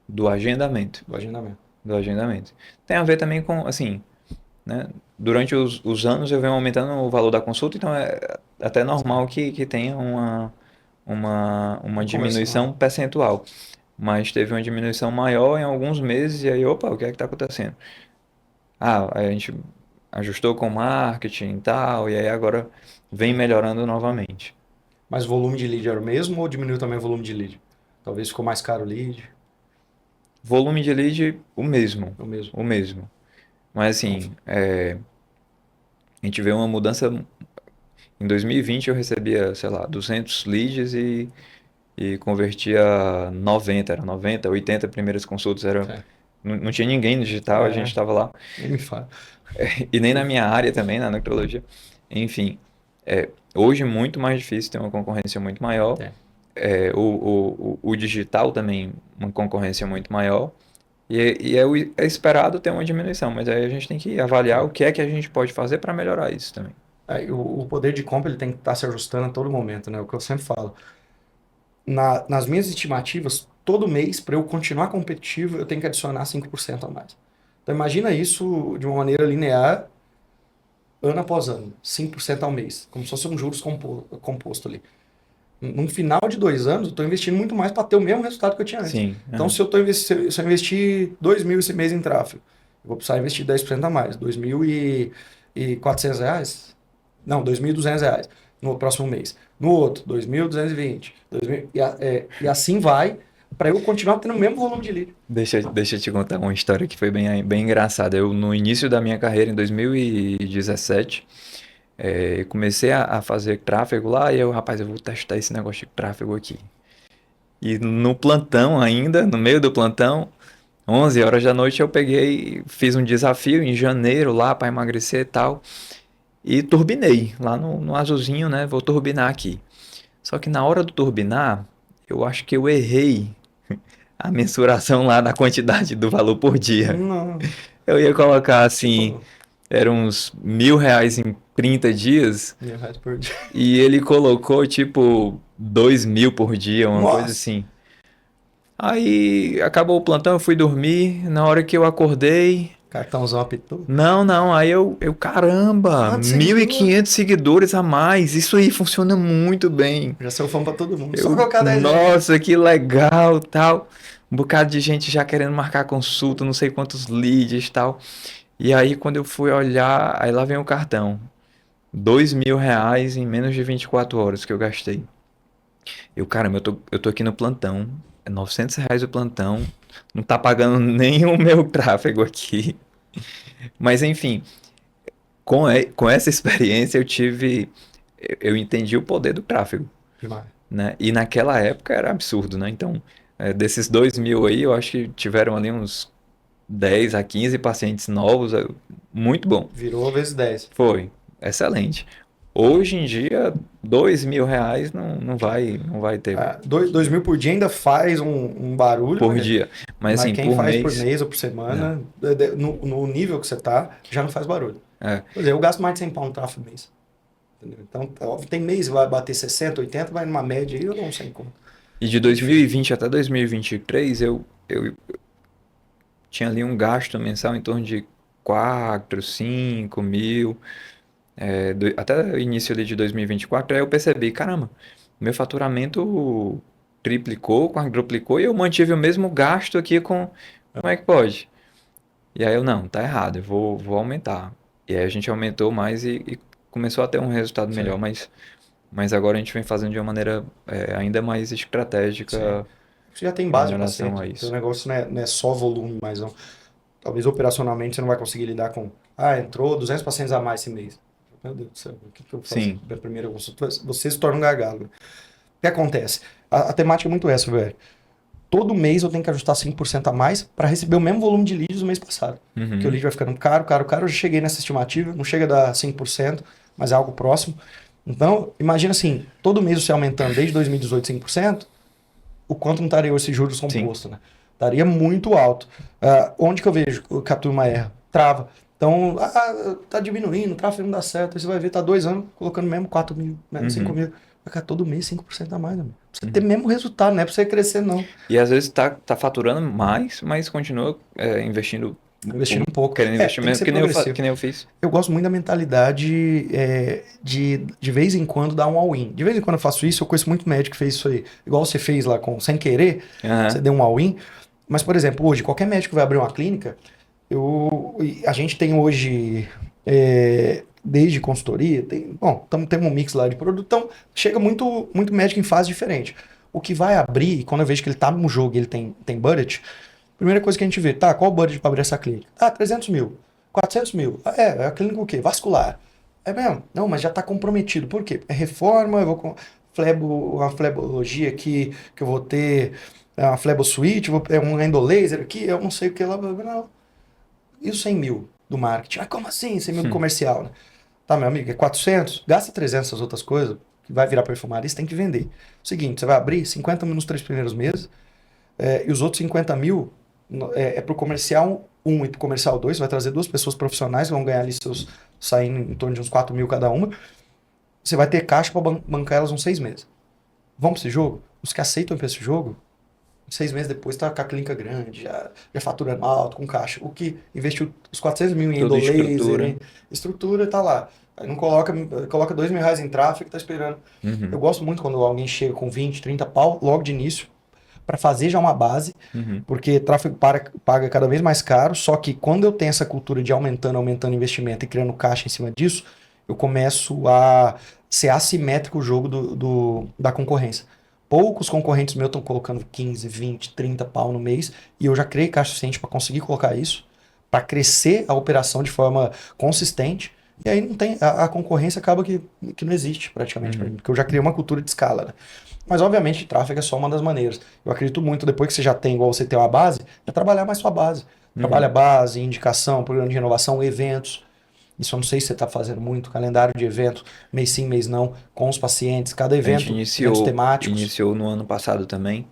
[SPEAKER 2] do agendamento,
[SPEAKER 1] o agendamento.
[SPEAKER 2] do agendamento. Tem a ver também com, assim, né? Durante os anos eu venho aumentando o valor da consulta, então é até
[SPEAKER 1] Sim.
[SPEAKER 2] normal que tenha uma
[SPEAKER 1] O comercial.
[SPEAKER 2] diminuição percentual. Mas teve uma diminuição maior em alguns meses, e aí, opa, o que é que está acontecendo? Ah, aí a gente ajustou com marketing e tal, e aí agora vem melhorando novamente.
[SPEAKER 1] Mas o volume de lead era o mesmo ou diminuiu também o volume de lead? Talvez ficou mais caro o lead,
[SPEAKER 2] Volume de lead, o mesmo,
[SPEAKER 1] é o mesmo.
[SPEAKER 2] o mesmo. Mas
[SPEAKER 1] Então,
[SPEAKER 2] assim, a gente vê uma mudança. Em 2020 eu recebia, sei lá, 200 leads e convertia 90, era 90, 80 primeiras consultas,
[SPEAKER 1] é,
[SPEAKER 2] não tinha ninguém no digital, a gente
[SPEAKER 1] é,
[SPEAKER 2] estava lá.
[SPEAKER 1] nem me fala.
[SPEAKER 2] E nem na minha área também, na nutrologia. Enfim, hoje é muito mais difícil, tem uma concorrência muito maior.
[SPEAKER 1] É.
[SPEAKER 2] O digital também, uma concorrência muito maior. É esperado ter uma diminuição, mas aí a gente tem que avaliar o que é que a gente pode fazer para melhorar isso também.
[SPEAKER 1] Aí, o poder de compra ele tem que estar se ajustando a todo momento, né? O que eu sempre falo. Nas minhas estimativas, todo mês, para eu continuar competitivo, eu tenho que adicionar 5% a mais. Então imagina isso de uma maneira linear, ano após ano, 5% ao mês, como se fosse um juros composto ali. No final de 2 anos, eu estou investindo muito mais para ter o mesmo resultado que eu tinha antes.
[SPEAKER 2] Sim,
[SPEAKER 1] Então,
[SPEAKER 2] aham.
[SPEAKER 1] se eu investir 2.000 esse mês em tráfego, eu vou precisar investir 10% a mais, 2.400 reais? Não, 2.200 reais no próximo mês. No outro, 2.220. 2000, e assim vai, para eu continuar tendo o mesmo volume de lead.
[SPEAKER 2] Deixa eu te contar uma história que foi bem engraçada. Eu, no início da minha carreira, em 2017, eu comecei a fazer tráfego lá e eu, rapaz, eu vou testar esse negócio de tráfego aqui. E no plantão ainda, no meio do plantão, 11 horas da noite, eu peguei, fiz um desafio em janeiro lá para emagrecer e tal. E turbinei lá no azulzinho, né? Vou turbinar aqui. Só que na hora do turbinar, eu acho que eu errei a mensuração lá da quantidade do valor por dia.
[SPEAKER 1] Não,
[SPEAKER 2] Eu ia colocar assim,
[SPEAKER 1] tipo,
[SPEAKER 2] eram uns R$ 1.000 em 30 dias,
[SPEAKER 1] 1.000 reais por dia.
[SPEAKER 2] e ele colocou tipo 2.000 por dia, uma coisa
[SPEAKER 1] Nossa!
[SPEAKER 2] assim. Aí acabou o plantão, eu fui dormir. Na hora que eu acordei,
[SPEAKER 1] Cartãozão apitou.
[SPEAKER 2] não, aí caramba,
[SPEAKER 1] Quanto
[SPEAKER 2] mil e
[SPEAKER 1] seguidor?
[SPEAKER 2] quinhentos seguidores a mais, isso aí funciona muito bem.
[SPEAKER 1] Já saiu fã pra todo mundo. Só colocar 10 reais.
[SPEAKER 2] Nossa, que legal, tal. Um bocado de gente já querendo marcar consulta, não sei quantos leads, tal. E aí quando eu fui olhar, aí lá vem o cartão. R$ 2.000 em menos de 24 horas que eu gastei. Caramba, eu tô aqui no plantão, é R$ 900 o plantão, não tá pagando nem o meu tráfego aqui. Mas enfim, com essa experiência eu entendi o poder do tráfego,
[SPEAKER 1] Demais.
[SPEAKER 2] né? E naquela época era absurdo, né? Então, desses 2.000 aí, eu acho que tiveram ali uns 10 a 15 pacientes novos, muito bom.
[SPEAKER 1] Virou vezes 10.
[SPEAKER 2] Foi, excelente. Hoje em dia, R$ 2.000 não vai ter
[SPEAKER 1] 2.000 por dia ainda faz um barulho,
[SPEAKER 2] por dia. Mas
[SPEAKER 1] mas
[SPEAKER 2] assim,
[SPEAKER 1] quem
[SPEAKER 2] por
[SPEAKER 1] faz por
[SPEAKER 2] mês,
[SPEAKER 1] mês ou por semana, no nível que você tá, já não faz barulho.
[SPEAKER 2] é.
[SPEAKER 1] Por exemplo, eu gasto mais de 100 pounds no tráfego mês. Entendeu? Então, óbvio, tem mês que vai bater 60, 80, vai numa média aí, eu dou um 100 conto.
[SPEAKER 2] E de 2020 até 2023, eu tinha ali um gasto mensal em torno de 4, 5 mil. Até o início ali de 2024, aí eu percebi, caramba, meu faturamento triplicou, quadruplicou e eu mantive o mesmo gasto aqui com. Como é que pode? E aí eu, não, tá errado, eu vou aumentar. E aí a gente aumentou mais e começou a ter um resultado melhor,
[SPEAKER 1] Sim.
[SPEAKER 2] mas agora a gente vem fazendo de uma maneira ainda mais
[SPEAKER 1] Sim.
[SPEAKER 2] estratégica
[SPEAKER 1] Você já tem
[SPEAKER 2] em
[SPEAKER 1] base de
[SPEAKER 2] relação
[SPEAKER 1] paciente.
[SPEAKER 2] a
[SPEAKER 1] Então, o
[SPEAKER 2] isso.
[SPEAKER 1] negócio não é só volume, mas não. Talvez operacionalmente você não vai conseguir lidar com. Ah, entrou 200 pacientes a mais esse mês. Meu Deus do céu, o que eu vou fazer?
[SPEAKER 2] Sim.
[SPEAKER 1] Minha primeira consulta, você se torna um gargalo. O que acontece? A temática é muito essa, velho. Todo mês eu tenho que ajustar 5% a mais para receber o mesmo volume de leads do mês passado. Porque o
[SPEAKER 2] Uhum.
[SPEAKER 1] lead vai ficando caro, caro, caro. Eu já cheguei nessa estimativa, não chega a dar 5%, mas é algo próximo. Então, imagina assim, todo mês você aumentando desde 2018 5%, o quanto não estaria esse juros
[SPEAKER 2] Sim.
[SPEAKER 1] composto, né? Estaria muito alto. Onde que eu vejo que a turma erra? Trava. Então, tá diminuindo, o tráfego não dá certo. Aí você vai ver, tá 2 anos colocando mesmo 4 mil, mesmo 5
[SPEAKER 2] Uhum.
[SPEAKER 1] mil. Vai ficar todo mês 5% a mais, né? Pra você ter
[SPEAKER 2] Uhum.
[SPEAKER 1] mesmo resultado, não é pra você crescer, não.
[SPEAKER 2] E às vezes tá faturando mais, mas continua investindo,
[SPEAKER 1] Investindo um pouco.
[SPEAKER 2] querendo investir
[SPEAKER 1] Tem que
[SPEAKER 2] mesmo,
[SPEAKER 1] ser progressivo.
[SPEAKER 2] que nem eu fiz.
[SPEAKER 1] Eu gosto muito da mentalidade de vez em quando dar um all-in. De vez em quando eu faço isso, eu conheço muito médico que fez isso aí. Igual você fez lá sem querer, você
[SPEAKER 2] Aham.
[SPEAKER 1] deu um all-in. Mas, por exemplo, hoje, qualquer médico que vai abrir uma clínica, a gente tem hoje, desde consultoria, temos um mix lá de produto, então chega muito, muito médico em fase diferente. O que vai abrir, quando eu vejo que ele tá no jogo e ele tem budget, primeira coisa que a gente vê, tá, qual o budget para abrir essa clínica? Ah, 300 mil, 400 mil. É a clínica o quê? Vascular. É mesmo? Não, mas já tá comprometido. Por quê? É reforma, eu vou com uma flebologia que eu vou ter, uma flebosuite, um endolaser aqui, eu não sei o que lá. Não. E os 100 mil do marketing? Ah, como assim? 100 mil do
[SPEAKER 2] Hum.
[SPEAKER 1] comercial, né? Tá, meu amigo, é 400, gasta 300 essas outras coisas, que vai virar perfumaria, você tem que vender. Seguinte, você vai abrir 50 mil nos 3 primeiros meses, e os outros 50 mil para o comercial 1 e para o comercial 2, você vai trazer 2 pessoas profissionais, que vão ganhar ali saindo em torno de uns 4 mil cada uma. Você vai ter caixa para bancar elas uns 6 meses. Vamos para esse jogo? Os que aceitam para esse jogo, 6 meses depois tá com a clínica grande, já faturando alto, com caixa. O que investiu os 400 mil em
[SPEAKER 2] Toda
[SPEAKER 1] endolaser,
[SPEAKER 2] estrutura.
[SPEAKER 1] em estrutura, tá lá. Aí não coloca 2 mil reais em tráfego, tá esperando. Eu
[SPEAKER 2] Uhum.
[SPEAKER 1] gosto muito quando alguém chega com 20, 30 pau logo de início, para fazer já uma base,
[SPEAKER 2] Uhum.
[SPEAKER 1] porque tráfego paga cada vez mais caro, só que quando eu tenho essa cultura de aumentando investimento e criando caixa em cima disso, eu começo a ser assimétrico o jogo da concorrência. Poucos concorrentes meus estão colocando 15, 20, 30 pau no mês, e eu já criei caixa suficiente para conseguir colocar isso, para crescer a operação de forma consistente, e aí não tem, a concorrência acaba que não existe praticamente para
[SPEAKER 2] Uhum.
[SPEAKER 1] mim, porque eu já criei uma cultura de escala, né? Mas, obviamente, tráfego é só uma das maneiras. Eu acredito muito, depois que você já tem, igual você tem uma base, é trabalhar mais sua base. Trabalha
[SPEAKER 2] Uhum.
[SPEAKER 1] base, indicação, programa de inovação, eventos. Isso eu não sei se você está fazendo muito, calendário de evento, mês sim, mês não, com os pacientes, cada
[SPEAKER 2] A gente
[SPEAKER 1] eventos
[SPEAKER 2] iniciou,
[SPEAKER 1] temáticos.
[SPEAKER 2] iniciou no ano passado também,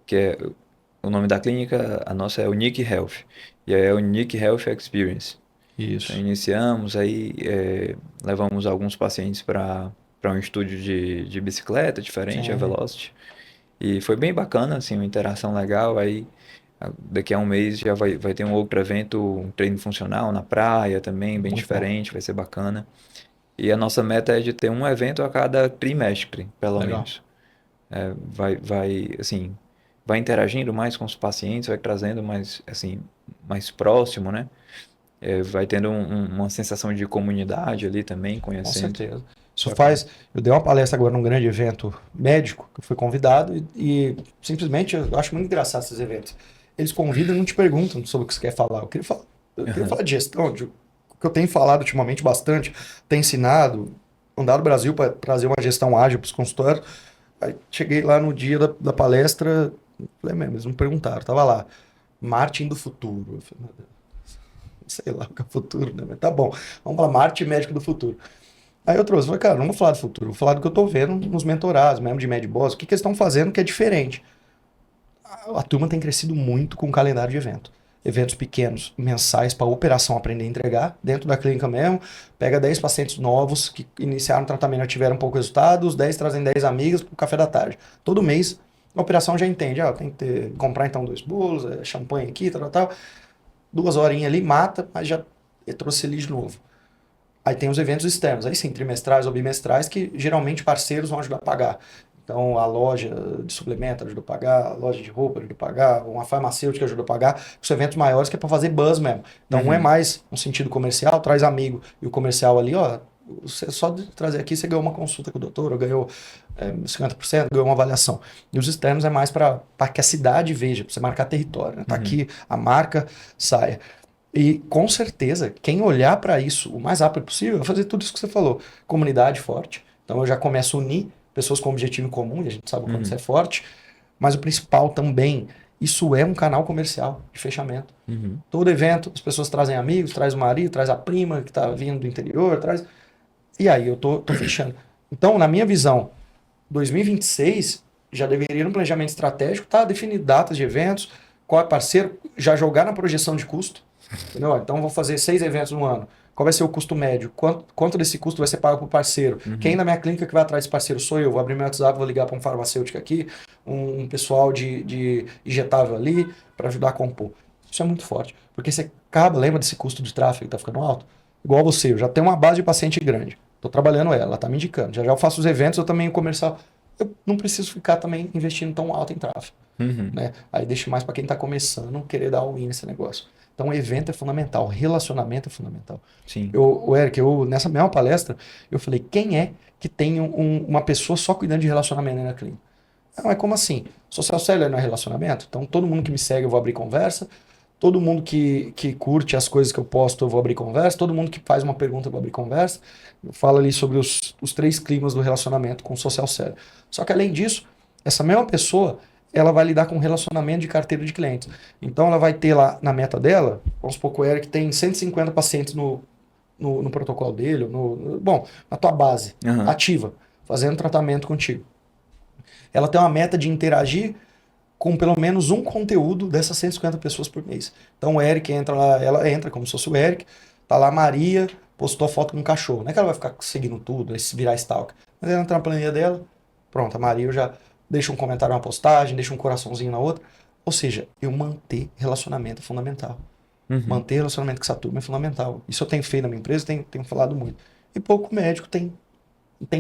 [SPEAKER 2] que é o nome da clínica, a nossa é Unique Health, e é Unique Health Experience. Então,
[SPEAKER 1] Isso.
[SPEAKER 2] iniciamos, aí levamos alguns pacientes para um estúdio de bicicleta diferente, a
[SPEAKER 1] Sim,
[SPEAKER 2] Velocity, e foi bem bacana, assim, uma interação legal. Aí daqui a um mês já vai ter um outro evento, um treino funcional na praia também, bem
[SPEAKER 1] muito bom.
[SPEAKER 2] diferente, vai ser bacana. E a nossa meta é de ter um evento a cada trimestre, pelo
[SPEAKER 1] Legal.
[SPEAKER 2] menos. Assim, vai interagindo mais com os pacientes, vai trazendo mais, assim, mais próximo, né? Vai tendo uma sensação de comunidade ali também,
[SPEAKER 1] Com
[SPEAKER 2] conhecendo.
[SPEAKER 1] certeza. Isso
[SPEAKER 2] Bacana.
[SPEAKER 1] faz. Eu dei uma palestra agora num grande evento médico, que eu fui convidado, e simplesmente eu acho muito engraçado esses eventos. Eles convidam e não te perguntam sobre o que você quer falar. Eu queria falar. Eu queria falar de gestão, o que eu tenho falado ultimamente bastante, tenho ensinado, andado no Brasil para trazer uma gestão ágil para os consultórios. Aí cheguei lá no dia da palestra, falei, mesmo, eles me perguntaram, tava lá, marketing do futuro. Eu falei, meu Deus, sei lá o que é futuro, né? Mas tá bom, vamos falar marketing médico do futuro. Aí eu trouxe, falei, cara, não vou falar do futuro, vou falar do que eu tô vendo nos mentorados, mesmo de Mad Boss, o que, que eles estão fazendo que é diferente. A turma tem crescido muito com o calendário de evento. Eventos pequenos, mensais, para a operação aprender a entregar, dentro da clínica mesmo. Pega 10 pacientes novos que iniciaram o tratamento e tiveram pouco resultado, os 10 trazem 10 amigas para o café da tarde. Todo mês, a operação já entende. Tem que comprar então 2 bolos, champanhe aqui, tal, tal. 2 horinhas ali, mata, mas já trouxe ali de novo. Aí tem os eventos externos, aí sim, trimestrais ou bimestrais, que geralmente parceiros vão ajudar a pagar. Então, a loja de suplemento ajuda a pagar, a loja de roupa ajuda a pagar, uma farmacêutica ajuda a pagar, os eventos maiores que é para fazer buzz mesmo. Então, um é mais um sentido comercial, traz amigo, e o comercial ali, ó, você, só de trazer aqui, você ganhou uma consulta com o doutor, ou ganhou 50%, ganhou uma avaliação. E os externos é mais para que a cidade veja, para você marcar território, né? Tá aqui, a marca saia. E com certeza, quem olhar para isso o mais rápido possível, vai fazer tudo isso que você falou. Comunidade forte. Então eu já começo a unir pessoas com objetivo em comum, e a gente sabe o quanto isso é forte. Mas o principal também, isso é um canal comercial de fechamento. Todo evento, as pessoas trazem amigos, traz o marido, traz a prima que está vindo do interior, traz. E aí eu tô fechando. Então, na minha visão, 2026 já deveria um planejamento estratégico, tá? Definir datas de eventos, qual é parceiro, já jogar na projeção de custo. Entendeu? Então, vou fazer 6 eventos no ano. Qual vai ser o custo médio? Quanto desse custo vai ser pago para o parceiro? Quem na minha clínica que vai atrás desse parceiro sou eu. Vou abrir meu WhatsApp, vou ligar para um farmacêutico aqui, um pessoal de injetável ali, para ajudar a compor. Isso é muito forte. Porque você acaba, lembra desse custo de tráfego que está ficando alto? Igual você, eu já tenho uma base de paciente grande. Estou trabalhando ela está me indicando. Já eu faço os eventos, eu também comercial. Eu não preciso ficar também investindo tão alto em tráfego. Né? Aí deixa mais para quem está começando querer dar all-in nesse negócio. Então, o evento é fundamental, relacionamento é fundamental.
[SPEAKER 2] Sim.
[SPEAKER 1] Eric, nessa mesma palestra, eu falei, quem é que tem uma pessoa só cuidando de relacionamento na clínica? Não, é como assim? Social seller não é relacionamento? Então, todo mundo que me segue eu vou abrir conversa, todo mundo que curte as coisas que eu posto eu vou abrir conversa, todo mundo que faz uma pergunta eu vou abrir conversa. Eu falo ali sobre os 3 climas do relacionamento com o social seller. Só que, além disso, essa mesma pessoa ela vai lidar com relacionamento de carteira de clientes. Então, ela vai ter lá na meta dela, vamos supor que o Eric tem 150 pacientes no protocolo dele, bom, na tua base, ativa, fazendo tratamento contigo. Ela tem uma meta de interagir com pelo menos um conteúdo dessas 150 pessoas por mês. Então, o Eric entra lá, ela entra como se fosse o Eric, tá lá a Maria, postou foto com um cachorro. Não é que ela vai ficar seguindo tudo, virar stalker. Mas ela entra na planilha dela, pronto, a Maria já deixa um comentário na postagem, deixa um coraçãozinho na outra. Ou seja, eu manter relacionamento é fundamental. Manter relacionamento com essa turma é fundamental. Isso eu tenho feito na minha empresa, tenho falado muito. E pouco médico tem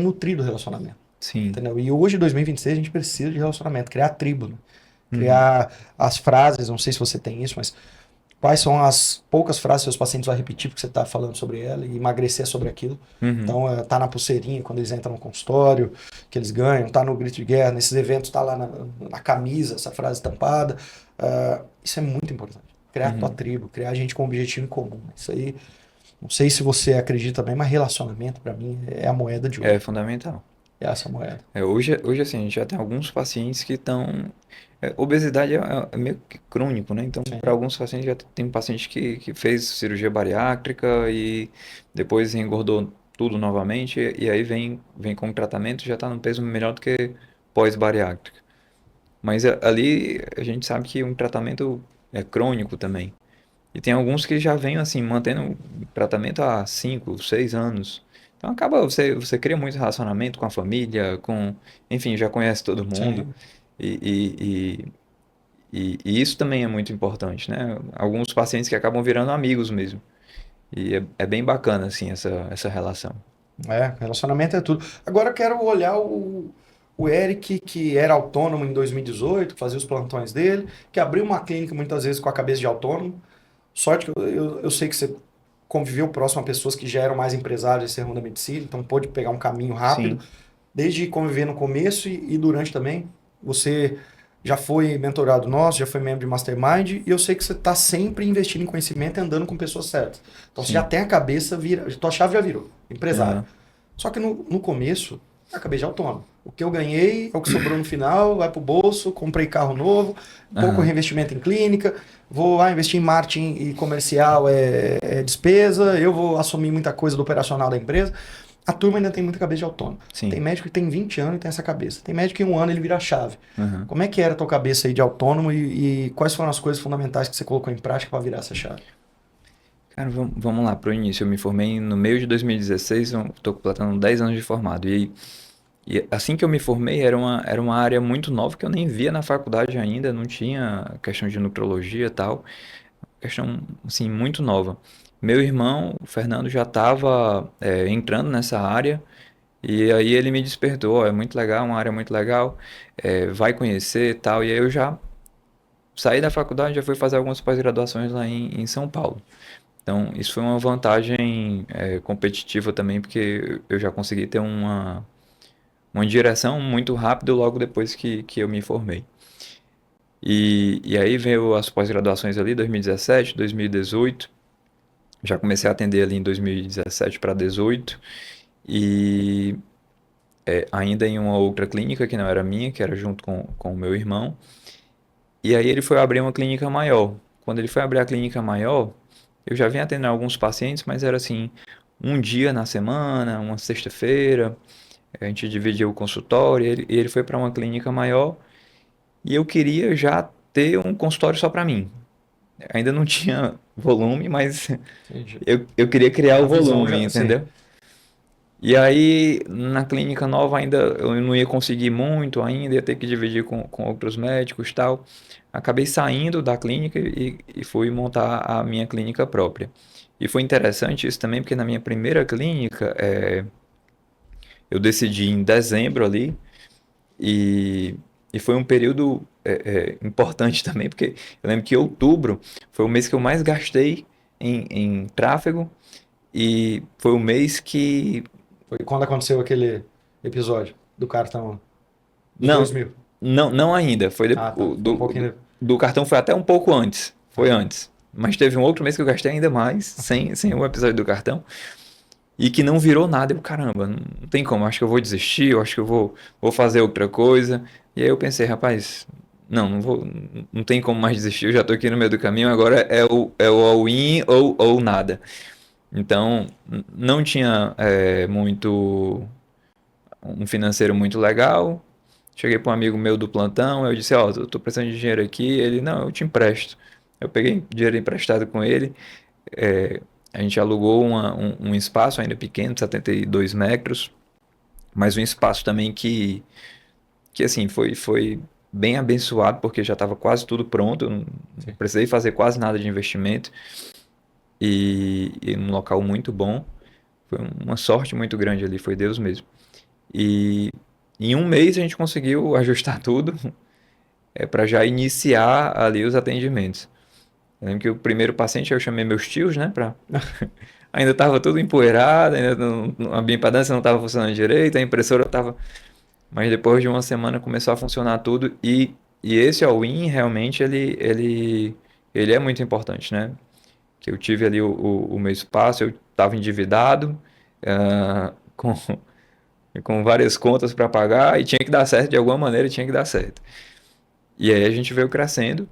[SPEAKER 1] nutrido o relacionamento.
[SPEAKER 2] Sim.
[SPEAKER 1] Entendeu? E hoje, em 2026, a gente precisa de relacionamento, criar tribo, né? Criar as frases, não sei se você tem isso, mas quais são as poucas frases que seus pacientes vão repetir porque você está falando sobre ela e emagrecer sobre aquilo. Então, tá na pulseirinha quando eles entram no consultório, que eles ganham, tá no grito de guerra, nesses eventos tá lá na camisa, essa frase estampada. Isso é muito importante. Criar a tua tribo, criar gente com objetivo em comum. Isso aí, não sei se você acredita também, mas relacionamento, para mim, é a moeda de ouro.
[SPEAKER 2] É fundamental.
[SPEAKER 1] É essa moeda.
[SPEAKER 2] Hoje, assim, a gente já tem alguns pacientes que estão... obesidade é meio que crônico, né? Então, para alguns pacientes, já tem paciente que fez cirurgia bariátrica e depois engordou tudo novamente e aí vem com o tratamento já está no peso melhor do que pós-bariátrica. Mas ali a gente sabe que um tratamento é crônico também. E tem alguns que já vêm assim, mantendo o tratamento há 5, 6 anos. Então acaba, você cria muito relacionamento com a família, enfim, já conhece todo mundo. E isso também é muito importante, né? Alguns pacientes que acabam virando amigos mesmo. E é bem bacana, assim, essa relação.
[SPEAKER 1] Relacionamento é tudo. Agora eu quero olhar o Eric, que era autônomo em 2018, fazia os plantões dele, que abriu uma clínica muitas vezes com a cabeça de autônomo. Sorte que eu sei que você conviveu próximo a pessoas que já eram mais empresários desse ramo da medicina, então pôde pegar um caminho rápido.
[SPEAKER 2] Sim.
[SPEAKER 1] Desde conviver no começo e durante também, você já foi mentorado nosso, já foi membro de Mastermind, e eu sei que você está sempre investindo em conhecimento e andando com pessoas certas. Então você já
[SPEAKER 2] Sim.
[SPEAKER 1] tem a cabeça, tua chave já virou, empresário.
[SPEAKER 2] Aham.
[SPEAKER 1] Só que no começo, eu acabei de autônomo. O que eu ganhei é o que sobrou no final, vai pro bolso, comprei carro novo, pouco
[SPEAKER 2] Aham.
[SPEAKER 1] reinvestimento em clínica, vou lá investir em marketing e comercial é despesa, eu vou assumir muita coisa do operacional da empresa. A turma ainda tem muita cabeça de autônomo.
[SPEAKER 2] Sim.
[SPEAKER 1] Tem médico que tem 20 anos e tem essa cabeça. Tem médico que em um ano ele vira a chave.
[SPEAKER 2] Aham.
[SPEAKER 1] Como é que era a tua cabeça aí de autônomo e quais foram as coisas fundamentais que você colocou em prática para virar essa chave?
[SPEAKER 2] Cara, vamos lá pro início. Eu me formei no meio de 2016, eu tô completando 10 anos de formado. E assim que eu me formei, era uma área muito nova que eu nem via na faculdade ainda, não tinha questão de nutrologia e tal. Questão, assim, muito nova. Meu irmão, o Fernando, já estava entrando nessa área e aí ele me despertou, ó, é muito legal, uma área muito legal, vai conhecer e tal. E aí eu já saí da faculdade, já fui fazer algumas pós-graduações lá em São Paulo. Então, isso foi uma vantagem competitiva também, porque eu já consegui ter uma direção muito rápida logo depois que eu me formei. E aí veio as pós-graduações ali, 2017, 2018. Já comecei a atender ali em 2017 para 18. E ainda em uma outra clínica que não era minha, que era junto com o meu irmão. E aí ele foi abrir uma clínica maior. Quando ele foi abrir a clínica maior, eu já vinha atendendo alguns pacientes, mas era assim, um dia na semana, uma sexta-feira. A gente dividia o consultório e ele foi para uma clínica maior. E eu queria já ter um consultório só para mim. Ainda não tinha volume, mas
[SPEAKER 1] Entendi.
[SPEAKER 2] eu queria criar
[SPEAKER 1] A
[SPEAKER 2] o
[SPEAKER 1] visão
[SPEAKER 2] volume,
[SPEAKER 1] já, sim.
[SPEAKER 2] entendeu? E aí, na clínica nova ainda eu não ia conseguir muito ainda, ia ter que dividir com outros médicos e tal. Acabei saindo da clínica e fui montar a minha clínica própria. E foi interessante isso também, porque na minha primeira clínica, eu decidi em dezembro ali, e, e foi um período importante também, porque eu lembro que outubro foi o mês que eu mais gastei em tráfego, e foi o mês que.
[SPEAKER 1] Foi quando aconteceu aquele episódio do cartão dos
[SPEAKER 2] Não,
[SPEAKER 1] 2.000.
[SPEAKER 2] não ainda.
[SPEAKER 1] Ah, tá.
[SPEAKER 2] O
[SPEAKER 1] Foi um pouquinho.
[SPEAKER 2] do cartão foi até um pouco antes.
[SPEAKER 1] Ah,
[SPEAKER 2] Foi
[SPEAKER 1] tá.
[SPEAKER 2] antes. Mas teve um outro mês que eu gastei ainda mais, sem o episódio do cartão, e que não virou nada. Eu, caramba, não tem como. Acho que eu vou desistir, eu acho que eu vou fazer outra coisa. E aí eu pensei, rapaz, não vou, não tem como mais desistir. Eu já tô aqui no meio do caminho, agora é o all-in ou nada. Então, não tinha um financeiro muito legal. Cheguei para um amigo meu do plantão, eu disse, ó, eu tô precisando de dinheiro aqui. Ele, não, eu te empresto. Eu peguei dinheiro emprestado com ele. é, a gente alugou um espaço ainda pequeno, 72 metros, mas um espaço também que assim, foi bem abençoado, porque já estava quase tudo pronto, eu não
[SPEAKER 1] Sim.
[SPEAKER 2] precisei fazer quase nada de investimento, e um local muito bom. Foi uma sorte muito grande ali, foi Deus mesmo. E em um mês a gente conseguiu ajustar tudo para já iniciar ali os atendimentos. Eu lembro que o primeiro paciente eu chamei meus tios, né? Ainda estava tudo empoeirado, ainda a bioimpedância não estava funcionando direito, a impressora estava. Mas depois de uma semana começou a funcionar tudo, e esse all-in realmente ele é muito importante, né? Que eu tive ali o meu espaço, eu estava endividado, com, com várias contas para pagar, e tinha que dar certo de alguma maneira, tinha que dar certo. E aí a gente veio crescendo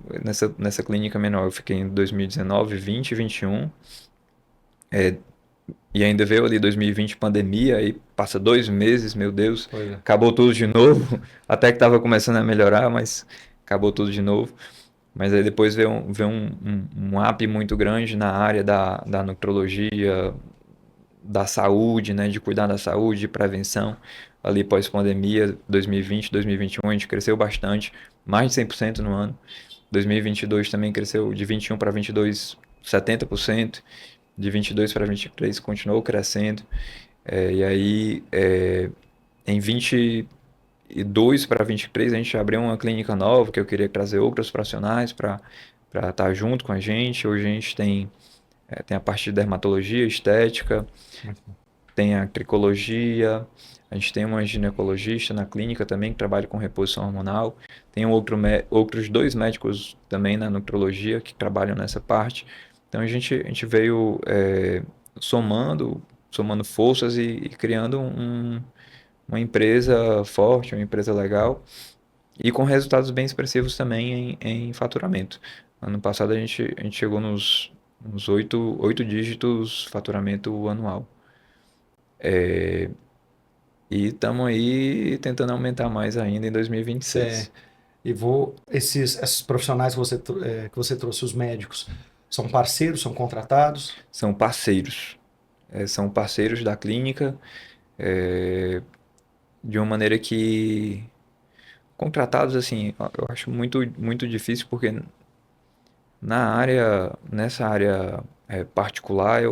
[SPEAKER 2] nessa clínica menor. Eu fiquei em 2019, 20, 21. E ainda veio ali 2020 pandemia, aí passa 2 meses, meu Deus,
[SPEAKER 1] Pois é.
[SPEAKER 2] acabou tudo de novo. Até que estava começando a melhorar, mas acabou tudo de novo. Mas aí depois veio um up muito grande na área da nutrologia, da saúde, né, de cuidar da saúde, de prevenção. Ali pós-pandemia, 2020, 2021, a gente cresceu bastante, mais de 100% no ano. 2022 também cresceu de 21 para 22, 70%. De 22 para 23 continuou crescendo. E aí, em 22 para 23, a gente abriu uma clínica nova, que eu queria trazer outros profissionais para estar junto com a gente. Hoje a gente tem a parte de dermatologia, estética,
[SPEAKER 1] Muito bom.
[SPEAKER 2] tem a tricologia, a gente tem uma ginecologista na clínica também que trabalha com reposição hormonal, tem outros 2 médicos também na nutrologia que trabalham nessa parte. Então a gente veio somando forças e criando uma empresa forte, uma empresa legal e com resultados bem expressivos também em faturamento. Ano passado a gente chegou nos oito dígitos faturamento anual. E estamos aí tentando aumentar mais ainda em 2026.
[SPEAKER 1] E esses profissionais que você trouxe, os médicos, são parceiros, são contratados?
[SPEAKER 2] São parceiros. São parceiros da clínica, de uma maneira que contratados, assim, eu acho muito, muito difícil porque nessa área particular,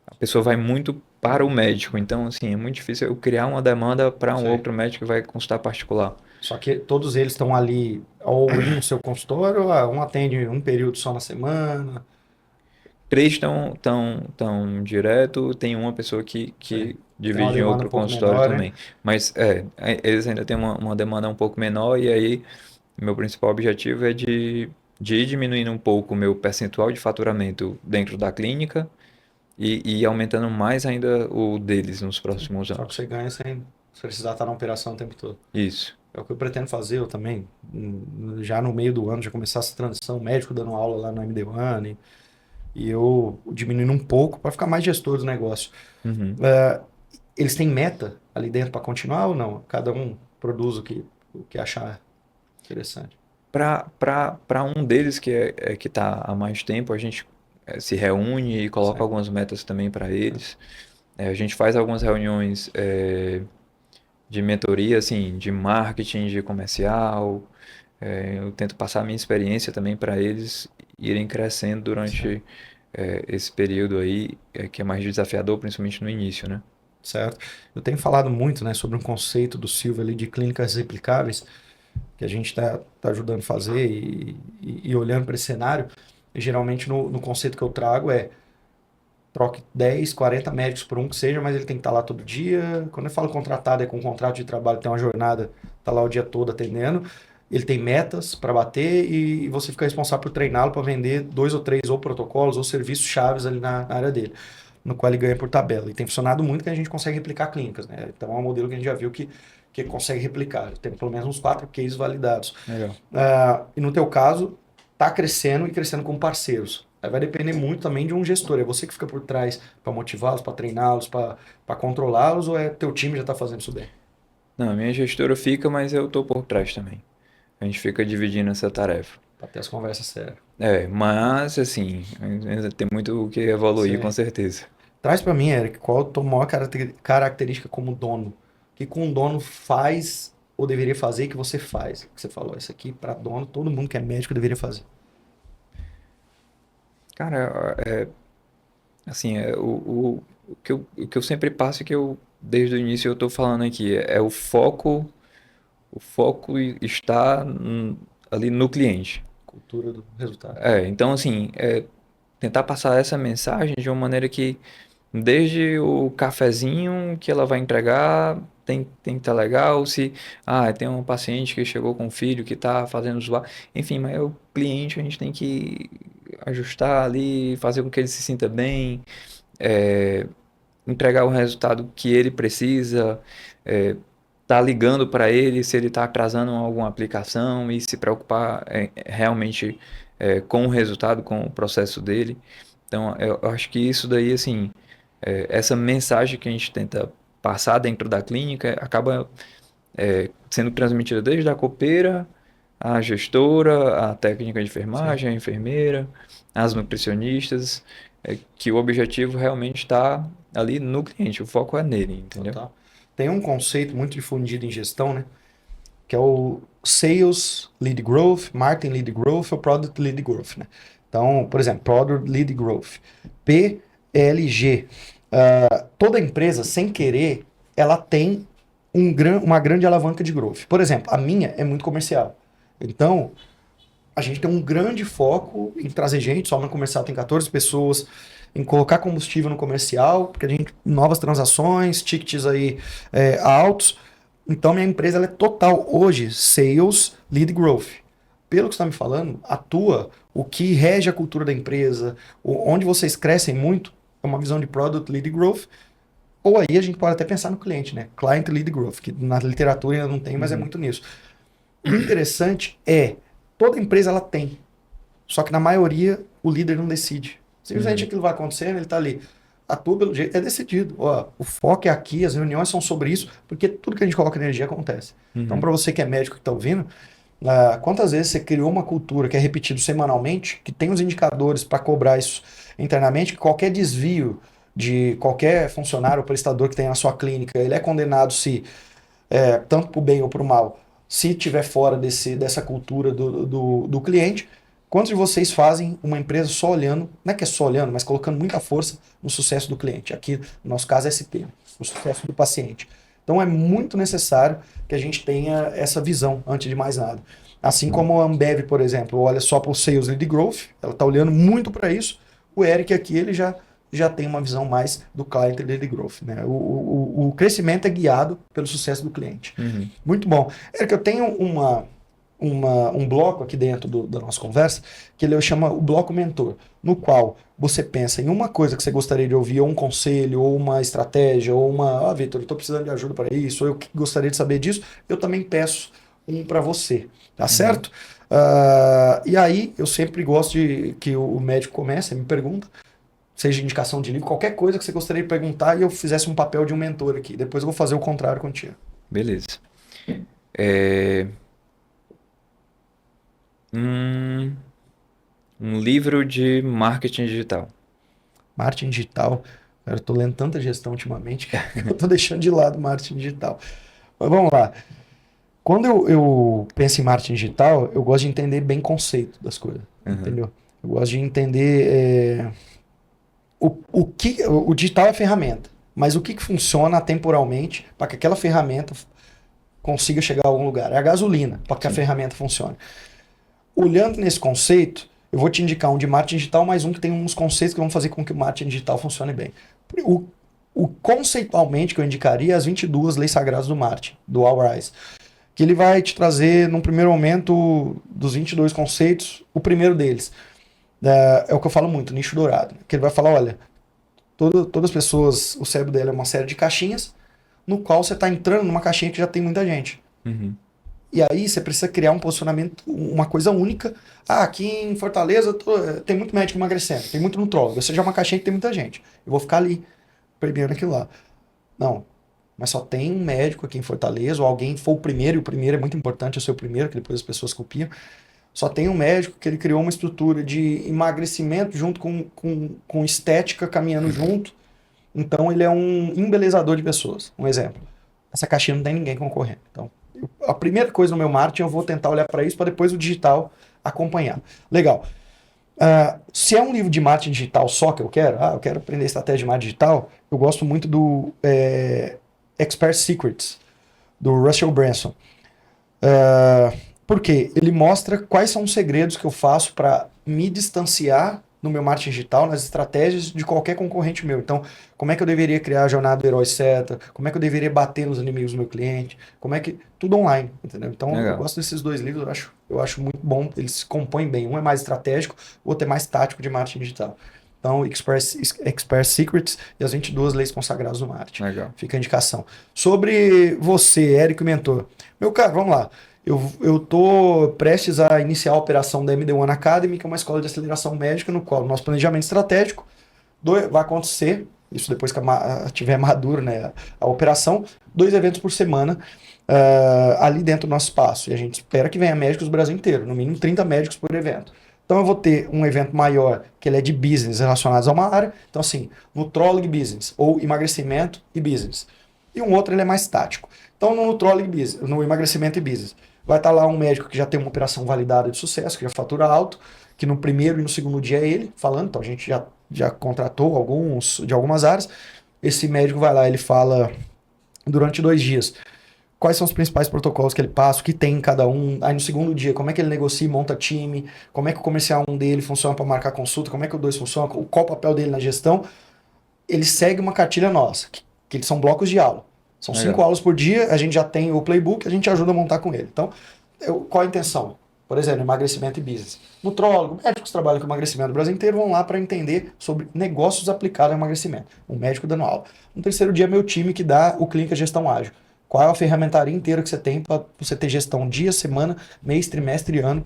[SPEAKER 2] a pessoa vai muito para o médico. Então, assim, é muito difícil eu criar uma demanda para um
[SPEAKER 1] Sei.
[SPEAKER 2] outro médico que vai consultar particular.
[SPEAKER 1] Só que todos eles estão ali all-in no seu consultório, ou um atende um período só na semana?
[SPEAKER 2] 3 tão direto, tem uma pessoa que
[SPEAKER 1] Sei. Tem uma
[SPEAKER 2] divide em
[SPEAKER 1] demanda um
[SPEAKER 2] outro
[SPEAKER 1] pouco
[SPEAKER 2] consultório
[SPEAKER 1] menor, né?
[SPEAKER 2] também. Mas eles ainda têm uma demanda um pouco menor, e aí meu principal objetivo é de ir diminuindo um pouco o meu percentual de faturamento dentro da clínica e aumentando mais ainda o deles nos próximos
[SPEAKER 1] Só que
[SPEAKER 2] anos.
[SPEAKER 1] você ganha sem precisar estar na operação o tempo todo.
[SPEAKER 2] Isso.
[SPEAKER 1] É o que eu pretendo fazer, eu também, já no meio do ano, já começar essa transição, médico dando aula lá no MD1, e eu diminuindo um pouco para ficar mais gestor do negócio.
[SPEAKER 2] Uhum.
[SPEAKER 1] Eles têm meta ali dentro para continuar ou não? Cada um produz o que achar interessante.
[SPEAKER 2] Para um deles que está há mais tempo, a gente se reúne e coloca
[SPEAKER 1] Certo.
[SPEAKER 2] algumas metas também para eles. A gente faz algumas reuniões de mentoria, assim, de marketing, de comercial. Eu tento passar a minha experiência também para eles irem crescendo durante esse período aí, que é mais desafiador, principalmente no início, né?
[SPEAKER 1] Certo? Eu tenho falado muito, né, sobre um conceito do Silvio ali de clínicas replicáveis, que a gente está ajudando a fazer e olhando para esse cenário. E geralmente no conceito que eu trago troque 10, 40 médicos por um que seja, mas ele tem que estar lá todo dia. Quando eu falo contratado, é com contrato de trabalho, tem uma jornada, tá lá o dia todo atendendo. Ele tem metas para bater e você fica responsável por treiná-lo para vender 2 ou 3 ou protocolos ou serviços chaves ali na área dele, no qual ele ganha por tabela. E tem funcionado muito que a gente consegue replicar clínicas, né? Então é um modelo que a gente já viu que consegue replicar. Tem pelo menos uns 4 cases validados.
[SPEAKER 2] Legal.
[SPEAKER 1] E no teu caso, tá crescendo e crescendo com parceiros. Aí vai depender muito também de um gestor. É você que fica por trás para motivá-los, para treiná-los, para controlá-los, ou é teu time já está fazendo isso bem?
[SPEAKER 2] Não, a minha gestora fica, mas eu tô por trás também. A gente fica dividindo essa tarefa.
[SPEAKER 1] Para ter as conversas sérias.
[SPEAKER 2] Mas assim, ainda tem muito o que evoluir,
[SPEAKER 1] Sim.
[SPEAKER 2] com certeza.
[SPEAKER 1] Traz para mim, Eric, qual a tua maior característica como dono? O que um dono faz ou deveria fazer que você faz? Que você falou, isso aqui para dono, todo mundo que é médico deveria fazer.
[SPEAKER 2] Cara, assim, o que eu sempre passo e que desde o início eu tô falando aqui, é o foco está ali no cliente.
[SPEAKER 1] Cultura do resultado.
[SPEAKER 2] Então assim, tentar passar essa mensagem de uma maneira que desde o cafezinho que ela vai entregar tem que estar legal. Se tem um paciente que chegou com um filho que está fazendo zoar, enfim, mas é o cliente, a gente tem que ajustar ali, fazer com que ele se sinta bem, é, entregar o resultado que ele precisa, tá ligando para ele se ele está atrasando alguma aplicação e se preocupar realmente com o resultado, com o processo dele. Então, eu acho que isso daí, assim, essa mensagem que a gente tenta passar dentro da clínica acaba sendo transmitida desde a copeira, a gestora, a técnica de
[SPEAKER 1] Sim.
[SPEAKER 2] enfermagem, a enfermeira, as nutricionistas, que o objetivo realmente está ali no cliente, o foco é nele, entendeu?
[SPEAKER 1] Total. Tem um conceito muito difundido em gestão, né? Que é o Sales Lead Growth, Marketing Lead Growth ou Product Lead Growth, né? Então, por exemplo, Product Lead Growth, PLG. Toda empresa, sem querer, ela tem uma grande alavanca de growth. Por exemplo, a minha é muito comercial. Então, a gente tem um grande foco em trazer gente, só no comercial tem 14 pessoas, em colocar combustível no comercial, porque a gente novas transações, tickets aí altos. Então minha empresa ela é total hoje sales, lead growth. Pelo que você está me falando, atua o que rege a cultura da empresa, onde vocês crescem muito, é uma visão de product lead growth. Ou aí a gente pode até pensar no cliente, né? Client lead growth, que na literatura ainda não tem, mas é muito nisso. O interessante é, toda empresa ela tem, só que na maioria o líder não decide. Simplesmente aquilo vai acontecendo, ele está ali. Atua pelo jeito, é decidido. Ó, o foco é aqui, as reuniões são sobre isso, porque tudo que a gente coloca energia acontece. Então, para você que é médico que está ouvindo, quantas vezes você criou uma cultura que é repetido semanalmente, que tem os indicadores para cobrar isso internamente, que qualquer desvio de qualquer funcionário ou prestador que tem na sua clínica, ele é condenado se tanto para o bem ou para o mal, se estiver fora dessa cultura do cliente. Quantos de vocês fazem uma empresa só olhando, não é que é só olhando, mas colocando muita força no sucesso do cliente? Aqui, no nosso caso, é SP, o sucesso do paciente. Então é muito necessário que a gente tenha essa visão antes de mais nada. Assim como a Ambev, por exemplo, olha só para o Sales Lead Growth, ela está olhando muito para isso. O Eric aqui, ele já tem uma visão mais do Client Lead Growth. Né? O crescimento é guiado pelo sucesso do cliente. Muito bom. Eric, eu tenho um bloco aqui dentro da nossa conversa, que ele chama o bloco mentor, no qual você pensa em uma coisa que você gostaria de ouvir, ou um conselho, ou uma estratégia, ou Vitor, eu estou precisando de ajuda para isso, ou eu gostaria de saber disso, eu também peço um para você, tá certo? E aí, eu sempre gosto de que o médico comece, me pergunta, seja indicação de livro, qualquer coisa que você gostaria de perguntar e eu fizesse um papel de um mentor aqui. Depois eu vou fazer o contrário contigo.
[SPEAKER 2] Beleza. Um livro de marketing digital.
[SPEAKER 1] Marketing digital. Cara, eu tô lendo tanta gestão ultimamente que eu tô deixando de lado marketing digital. Mas vamos lá. Quando eu penso em marketing digital, eu gosto de entender bem o conceito das coisas. Entendeu? Eu gosto de entender o digital é ferramenta, mas o que funciona temporalmente para que aquela ferramenta consiga chegar a algum lugar. É a gasolina para que a ferramenta funcione. Olhando nesse conceito, eu vou te indicar um de marketing digital, mais um que tem uns conceitos que vão fazer com que o marketing digital funcione bem. Conceitualmente que eu indicaria as 22 leis sagradas do marketing, do All Rise, que ele vai te trazer, num primeiro momento, dos 22 conceitos, o primeiro deles. É o que eu falo muito, nicho dourado. Que ele vai falar, olha, todas as pessoas, o cérebro dele é uma série de caixinhas, no qual você está entrando numa caixinha que já tem muita gente. E aí você precisa criar um posicionamento, uma coisa única. Aqui em Fortaleza tem muito médico emagrecendo, tem muito nutrólogo. Você já é uma caixinha que tem muita gente. Eu vou ficar ali, premiando aquilo lá. Não, mas só tem um médico aqui em Fortaleza, ou alguém for o primeiro, e o primeiro é muito importante, é o seu primeiro, que depois as pessoas copiam. Só tem um médico que ele criou uma estrutura de emagrecimento junto com estética caminhando junto. Então ele é um embelezador de pessoas. Um exemplo. Essa caixinha não tem ninguém concorrendo. Então, a primeira coisa no meu marketing, eu vou tentar olhar para isso, para depois o digital acompanhar. Legal. Se é um livro de marketing digital só que eu quero aprender estratégia de marketing digital, eu gosto muito do Expert Secrets, do Russell Brunson. Por quê? Ele mostra quais são os segredos que eu faço para me distanciar no meu marketing digital, nas estratégias de qualquer concorrente meu. Então, como é que eu deveria criar a jornada do herói certa? Como é que eu deveria bater nos inimigos do meu cliente? Tudo online, entendeu? Então, eu gosto desses dois livros, eu acho muito bom, eles se compõem bem. Um é mais estratégico, o outro é mais tático de marketing digital. Então, Expert Secrets e as 22 leis consagradas do marketing.
[SPEAKER 2] Legal.
[SPEAKER 1] Fica a indicação. Sobre você, Érico Mentor. Meu cara, vamos lá. Eu estou prestes a iniciar a operação da MD1 Academy, que é uma escola de aceleração médica, no qual o nosso planejamento estratégico vai acontecer, isso depois que tiver maduro, né, a operação, 2 eventos por semana ali dentro do nosso espaço. E a gente espera que venha médicos do Brasil inteiro, no mínimo 30 médicos por evento. Então eu vou ter um evento maior, que ele é de business relacionados a uma área. Então assim, nutrólogo e business, ou emagrecimento e business. E um outro ele é mais tático. Então no nutrólogo e business, no emagrecimento e business, vai estar lá um médico que já tem uma operação validada de sucesso, que já fatura alto, que no primeiro e no segundo dia é ele falando, então a gente já contratou de algumas áreas. Esse médico vai lá, ele fala durante 2 dias quais são os principais protocolos que ele passa, o que tem em cada um. Aí no segundo dia, como é que ele negocia e monta time, como é que o comercial 1 dele funciona para marcar consulta, como é que o 2 funciona, qual o papel dele na gestão. Ele segue uma cartilha nossa, que eles são blocos de aula. São 5
[SPEAKER 2] Legal.
[SPEAKER 1] aulas por dia, a gente já tem o playbook, a gente ajuda a montar com ele. Então, qual a intenção? Por exemplo, emagrecimento e business. Nutrólogo, médicos que trabalham com emagrecimento no Brasil inteiro vão lá para entender sobre negócios aplicados ao emagrecimento. Um médico dando aula. No terceiro dia, meu time que dá o Clínica Gestão Ágil. Qual é a ferramentaria inteira que você tem para você ter gestão dia, semana, mês, trimestre e ano.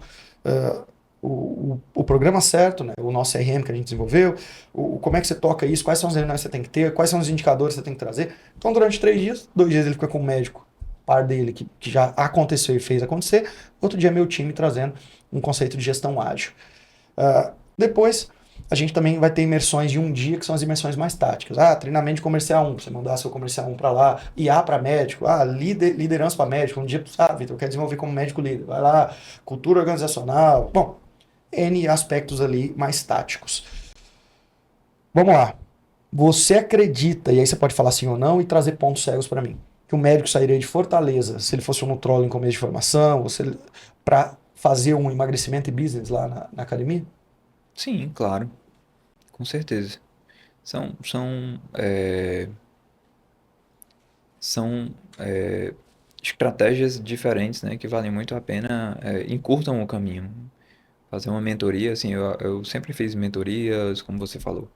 [SPEAKER 1] O programa certo, né? O nosso CRM que a gente desenvolveu, como é que você toca isso, quais são as reuniões que você tem que ter, quais são os indicadores que você tem que trazer. Então, durante 3 dias, 2 dias ele fica com o médico, par dele, que já aconteceu e fez acontecer. Outro dia, meu time trazendo um conceito de gestão ágil. Depois, a gente também vai ter imersões de um dia, que são as imersões mais táticas. Treinamento de comercial 1, você mandar seu comercial 1 para lá, IA para médico, liderança para médico. Um dia, Vitor, eu quero desenvolver como médico líder. Vai lá, cultura organizacional. Bom, N aspectos ali mais táticos. Vamos lá. Você acredita, e aí você pode falar sim ou não, e trazer pontos cegos para mim, que o médico sairia de Fortaleza, se ele fosse um nutrólogo em começo de formação, para fazer um emagrecimento e business lá na academia?
[SPEAKER 2] Sim, claro, com certeza. São estratégias diferentes, né, que valem muito a pena, encurtam o caminho. Fazer uma mentoria, assim, eu sempre fiz mentorias, como você falou,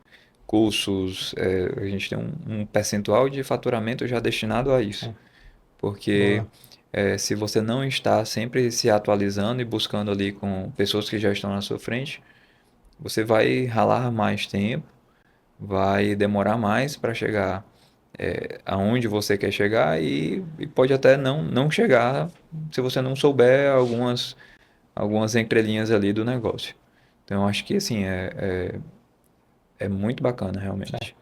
[SPEAKER 2] cursos, a gente tem um percentual de faturamento já destinado a isso. Porque
[SPEAKER 1] Boa.
[SPEAKER 2] se você não está sempre se atualizando e buscando ali com pessoas que já estão na sua frente, você vai ralar mais tempo, vai demorar mais para chegar aonde você quer chegar e pode até não chegar se você não souber algumas entrelinhas ali do negócio. Então, eu acho que assim, é muito bacana, realmente.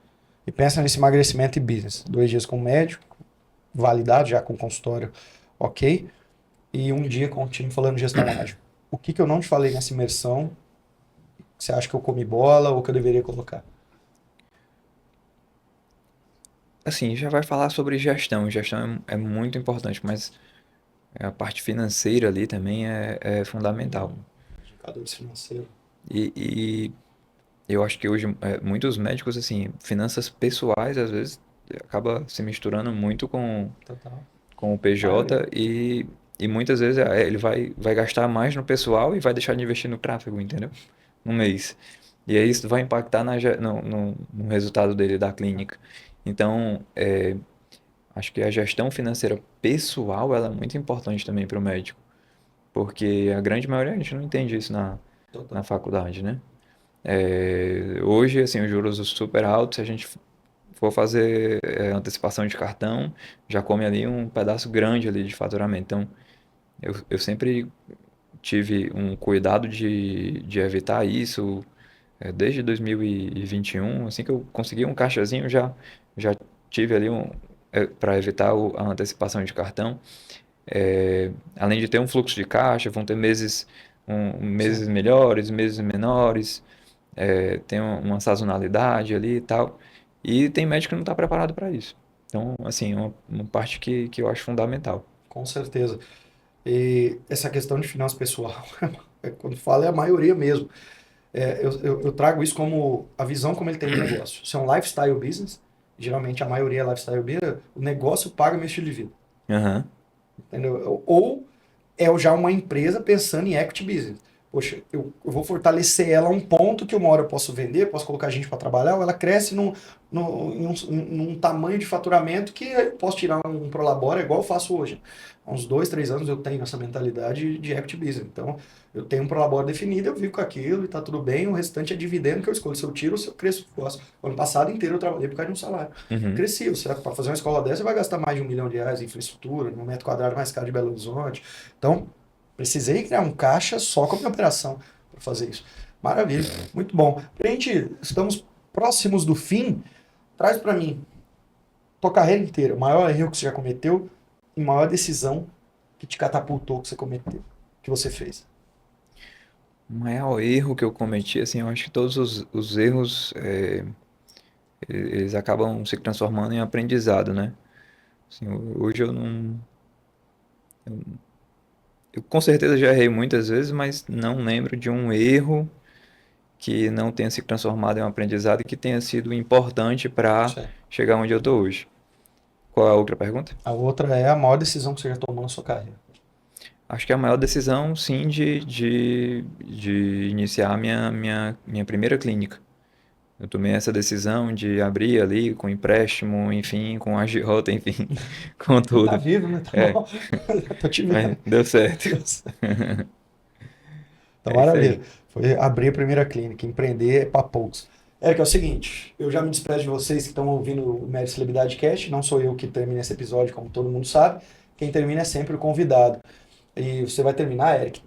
[SPEAKER 1] E pensa nesse emagrecimento e business. 2 dias com o médico, validado já com consultório, ok? E um dia com o time falando gestão ágil. O que eu não te falei nessa imersão, que você acha que eu comi bola ou que eu deveria colocar?
[SPEAKER 2] Assim, já vai falar sobre gestão. Gestão é muito importante, mas a parte financeira ali também é fundamental.
[SPEAKER 1] Indicadores financeiros.
[SPEAKER 2] E eu acho que hoje muitos médicos, assim, finanças pessoais, às vezes, acaba se misturando muito
[SPEAKER 1] Total.
[SPEAKER 2] com o
[SPEAKER 1] Maioria.
[SPEAKER 2] PJ e muitas vezes ele vai gastar mais no pessoal e vai deixar de investir no tráfego, entendeu? No mês. E aí isso vai impactar no resultado dele da clínica. Então, acho que a gestão financeira pessoal, ela é muito importante também para o médico, porque a grande maioria a gente não entende isso na
[SPEAKER 1] Total.
[SPEAKER 2] faculdade, né? Hoje, assim, os juros super altos, se a gente for fazer antecipação de cartão, já come ali um pedaço grande ali de faturamento. Então, eu sempre tive um cuidado de evitar isso, desde 2021, assim que eu consegui um caixazinho, já tive ali para evitar a antecipação de cartão. Além de ter um fluxo de caixa, vão ter meses
[SPEAKER 1] Sim.
[SPEAKER 2] melhores, meses menores, tem uma sazonalidade ali e tal. E tem médico que não está preparado para isso. Então, assim, uma parte que eu acho fundamental.
[SPEAKER 1] Com certeza. E essa questão de finança pessoal, quando fala é a maioria mesmo. Eu trago isso como a visão como ele tem de negócio. Se é um lifestyle business, geralmente a maioria é lifestyle business, o negócio paga meu estilo de vida.
[SPEAKER 2] Aham.
[SPEAKER 1] Entendeu? Ou é já uma empresa pensando em equity business. Poxa, eu vou fortalecer ela a um ponto que uma hora eu posso vender, posso colocar gente para trabalhar, ou ela cresce num tamanho de faturamento que eu posso tirar um Prolabora igual eu faço hoje. Há uns 2, 3 anos eu tenho essa mentalidade de equity business. Então, eu tenho um Prolabora definido, eu vivo com aquilo e tá tudo bem, o restante é dividendo que eu escolho. Se eu tiro ou se eu cresço, eu gosto. O ano passado inteiro eu trabalhei por causa de um salário.
[SPEAKER 2] Uhum.
[SPEAKER 1] Cresci, para fazer uma escola dessa, você vai gastar mais de R$ 1 milhão em infraestrutura, no metro quadrado mais caro de Belo Horizonte. Então, precisei criar um caixa só com a minha operação para fazer isso. Maravilha, muito bom. Gente, estamos próximos do fim. Traz para mim, tua carreira inteira, o maior erro que você já cometeu e maior decisão que te catapultou que você cometeu, que você fez.
[SPEAKER 2] O maior erro que eu cometi, assim, eu acho que todos os erros, eles acabam se transformando em aprendizado, né? Assim, hoje eu não. Eu com certeza já errei muitas vezes, mas não lembro de um erro que não tenha se transformado em um aprendizado e que tenha sido importante para
[SPEAKER 1] Certo.
[SPEAKER 2] chegar onde eu estou hoje. Qual é a outra pergunta?
[SPEAKER 1] A outra é a maior decisão que você já tomou na sua carreira.
[SPEAKER 2] Acho que a maior decisão, sim, de iniciar a minha primeira clínica. Eu tomei essa decisão de abrir ali com empréstimo, enfim, com agiota, enfim, com
[SPEAKER 1] Você tá
[SPEAKER 2] tudo.
[SPEAKER 1] vivo, né? Tá
[SPEAKER 2] É,
[SPEAKER 1] bom. Tô te
[SPEAKER 2] mas
[SPEAKER 1] vendo.
[SPEAKER 2] deu certo.
[SPEAKER 1] Então,
[SPEAKER 2] É isso
[SPEAKER 1] maravilha.
[SPEAKER 2] aí.
[SPEAKER 1] Foi abrir a primeira clínica, empreender é para poucos. É o seguinte, eu já me despeço de vocês que estão ouvindo o Médio Celebridade Cast, não sou eu que termino esse episódio, como todo mundo sabe, quem termina é sempre o convidado. E você vai terminar, Eric,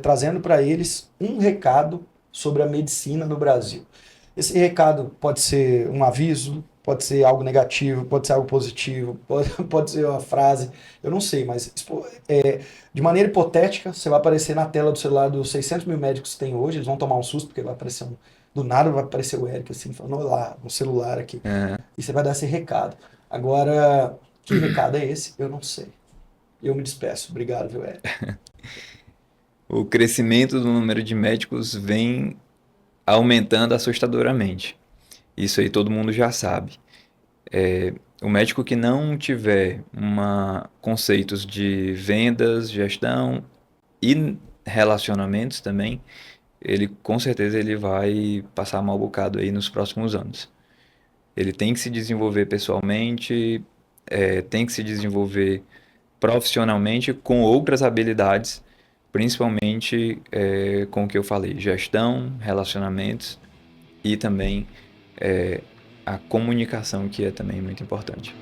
[SPEAKER 1] trazendo para eles um recado sobre a medicina no Brasil. Esse recado pode ser um aviso, pode ser algo negativo, pode ser algo positivo, pode ser uma frase, eu não sei, mas de maneira hipotética, você vai aparecer na tela do celular dos 600 mil médicos que tem hoje, eles vão tomar um susto, porque vai aparecer do nada vai aparecer o Eric assim, falando, olá, no celular aqui,
[SPEAKER 2] Aham.
[SPEAKER 1] e você vai dar esse recado. Agora, que recado é esse? Eu não sei. Eu me despeço. Obrigado, viu, Eric?
[SPEAKER 2] O crescimento do número de médicos vem aumentando assustadoramente. Isso aí todo mundo já sabe. O médico que não tiver conceitos de vendas, gestão e relacionamentos também, ele com certeza ele vai passar mal bocado aí nos próximos anos. Ele tem que se desenvolver pessoalmente, tem que se desenvolver profissionalmente com outras habilidades, principalmente com o que eu falei, gestão, relacionamentos e também a comunicação, que é também muito importante.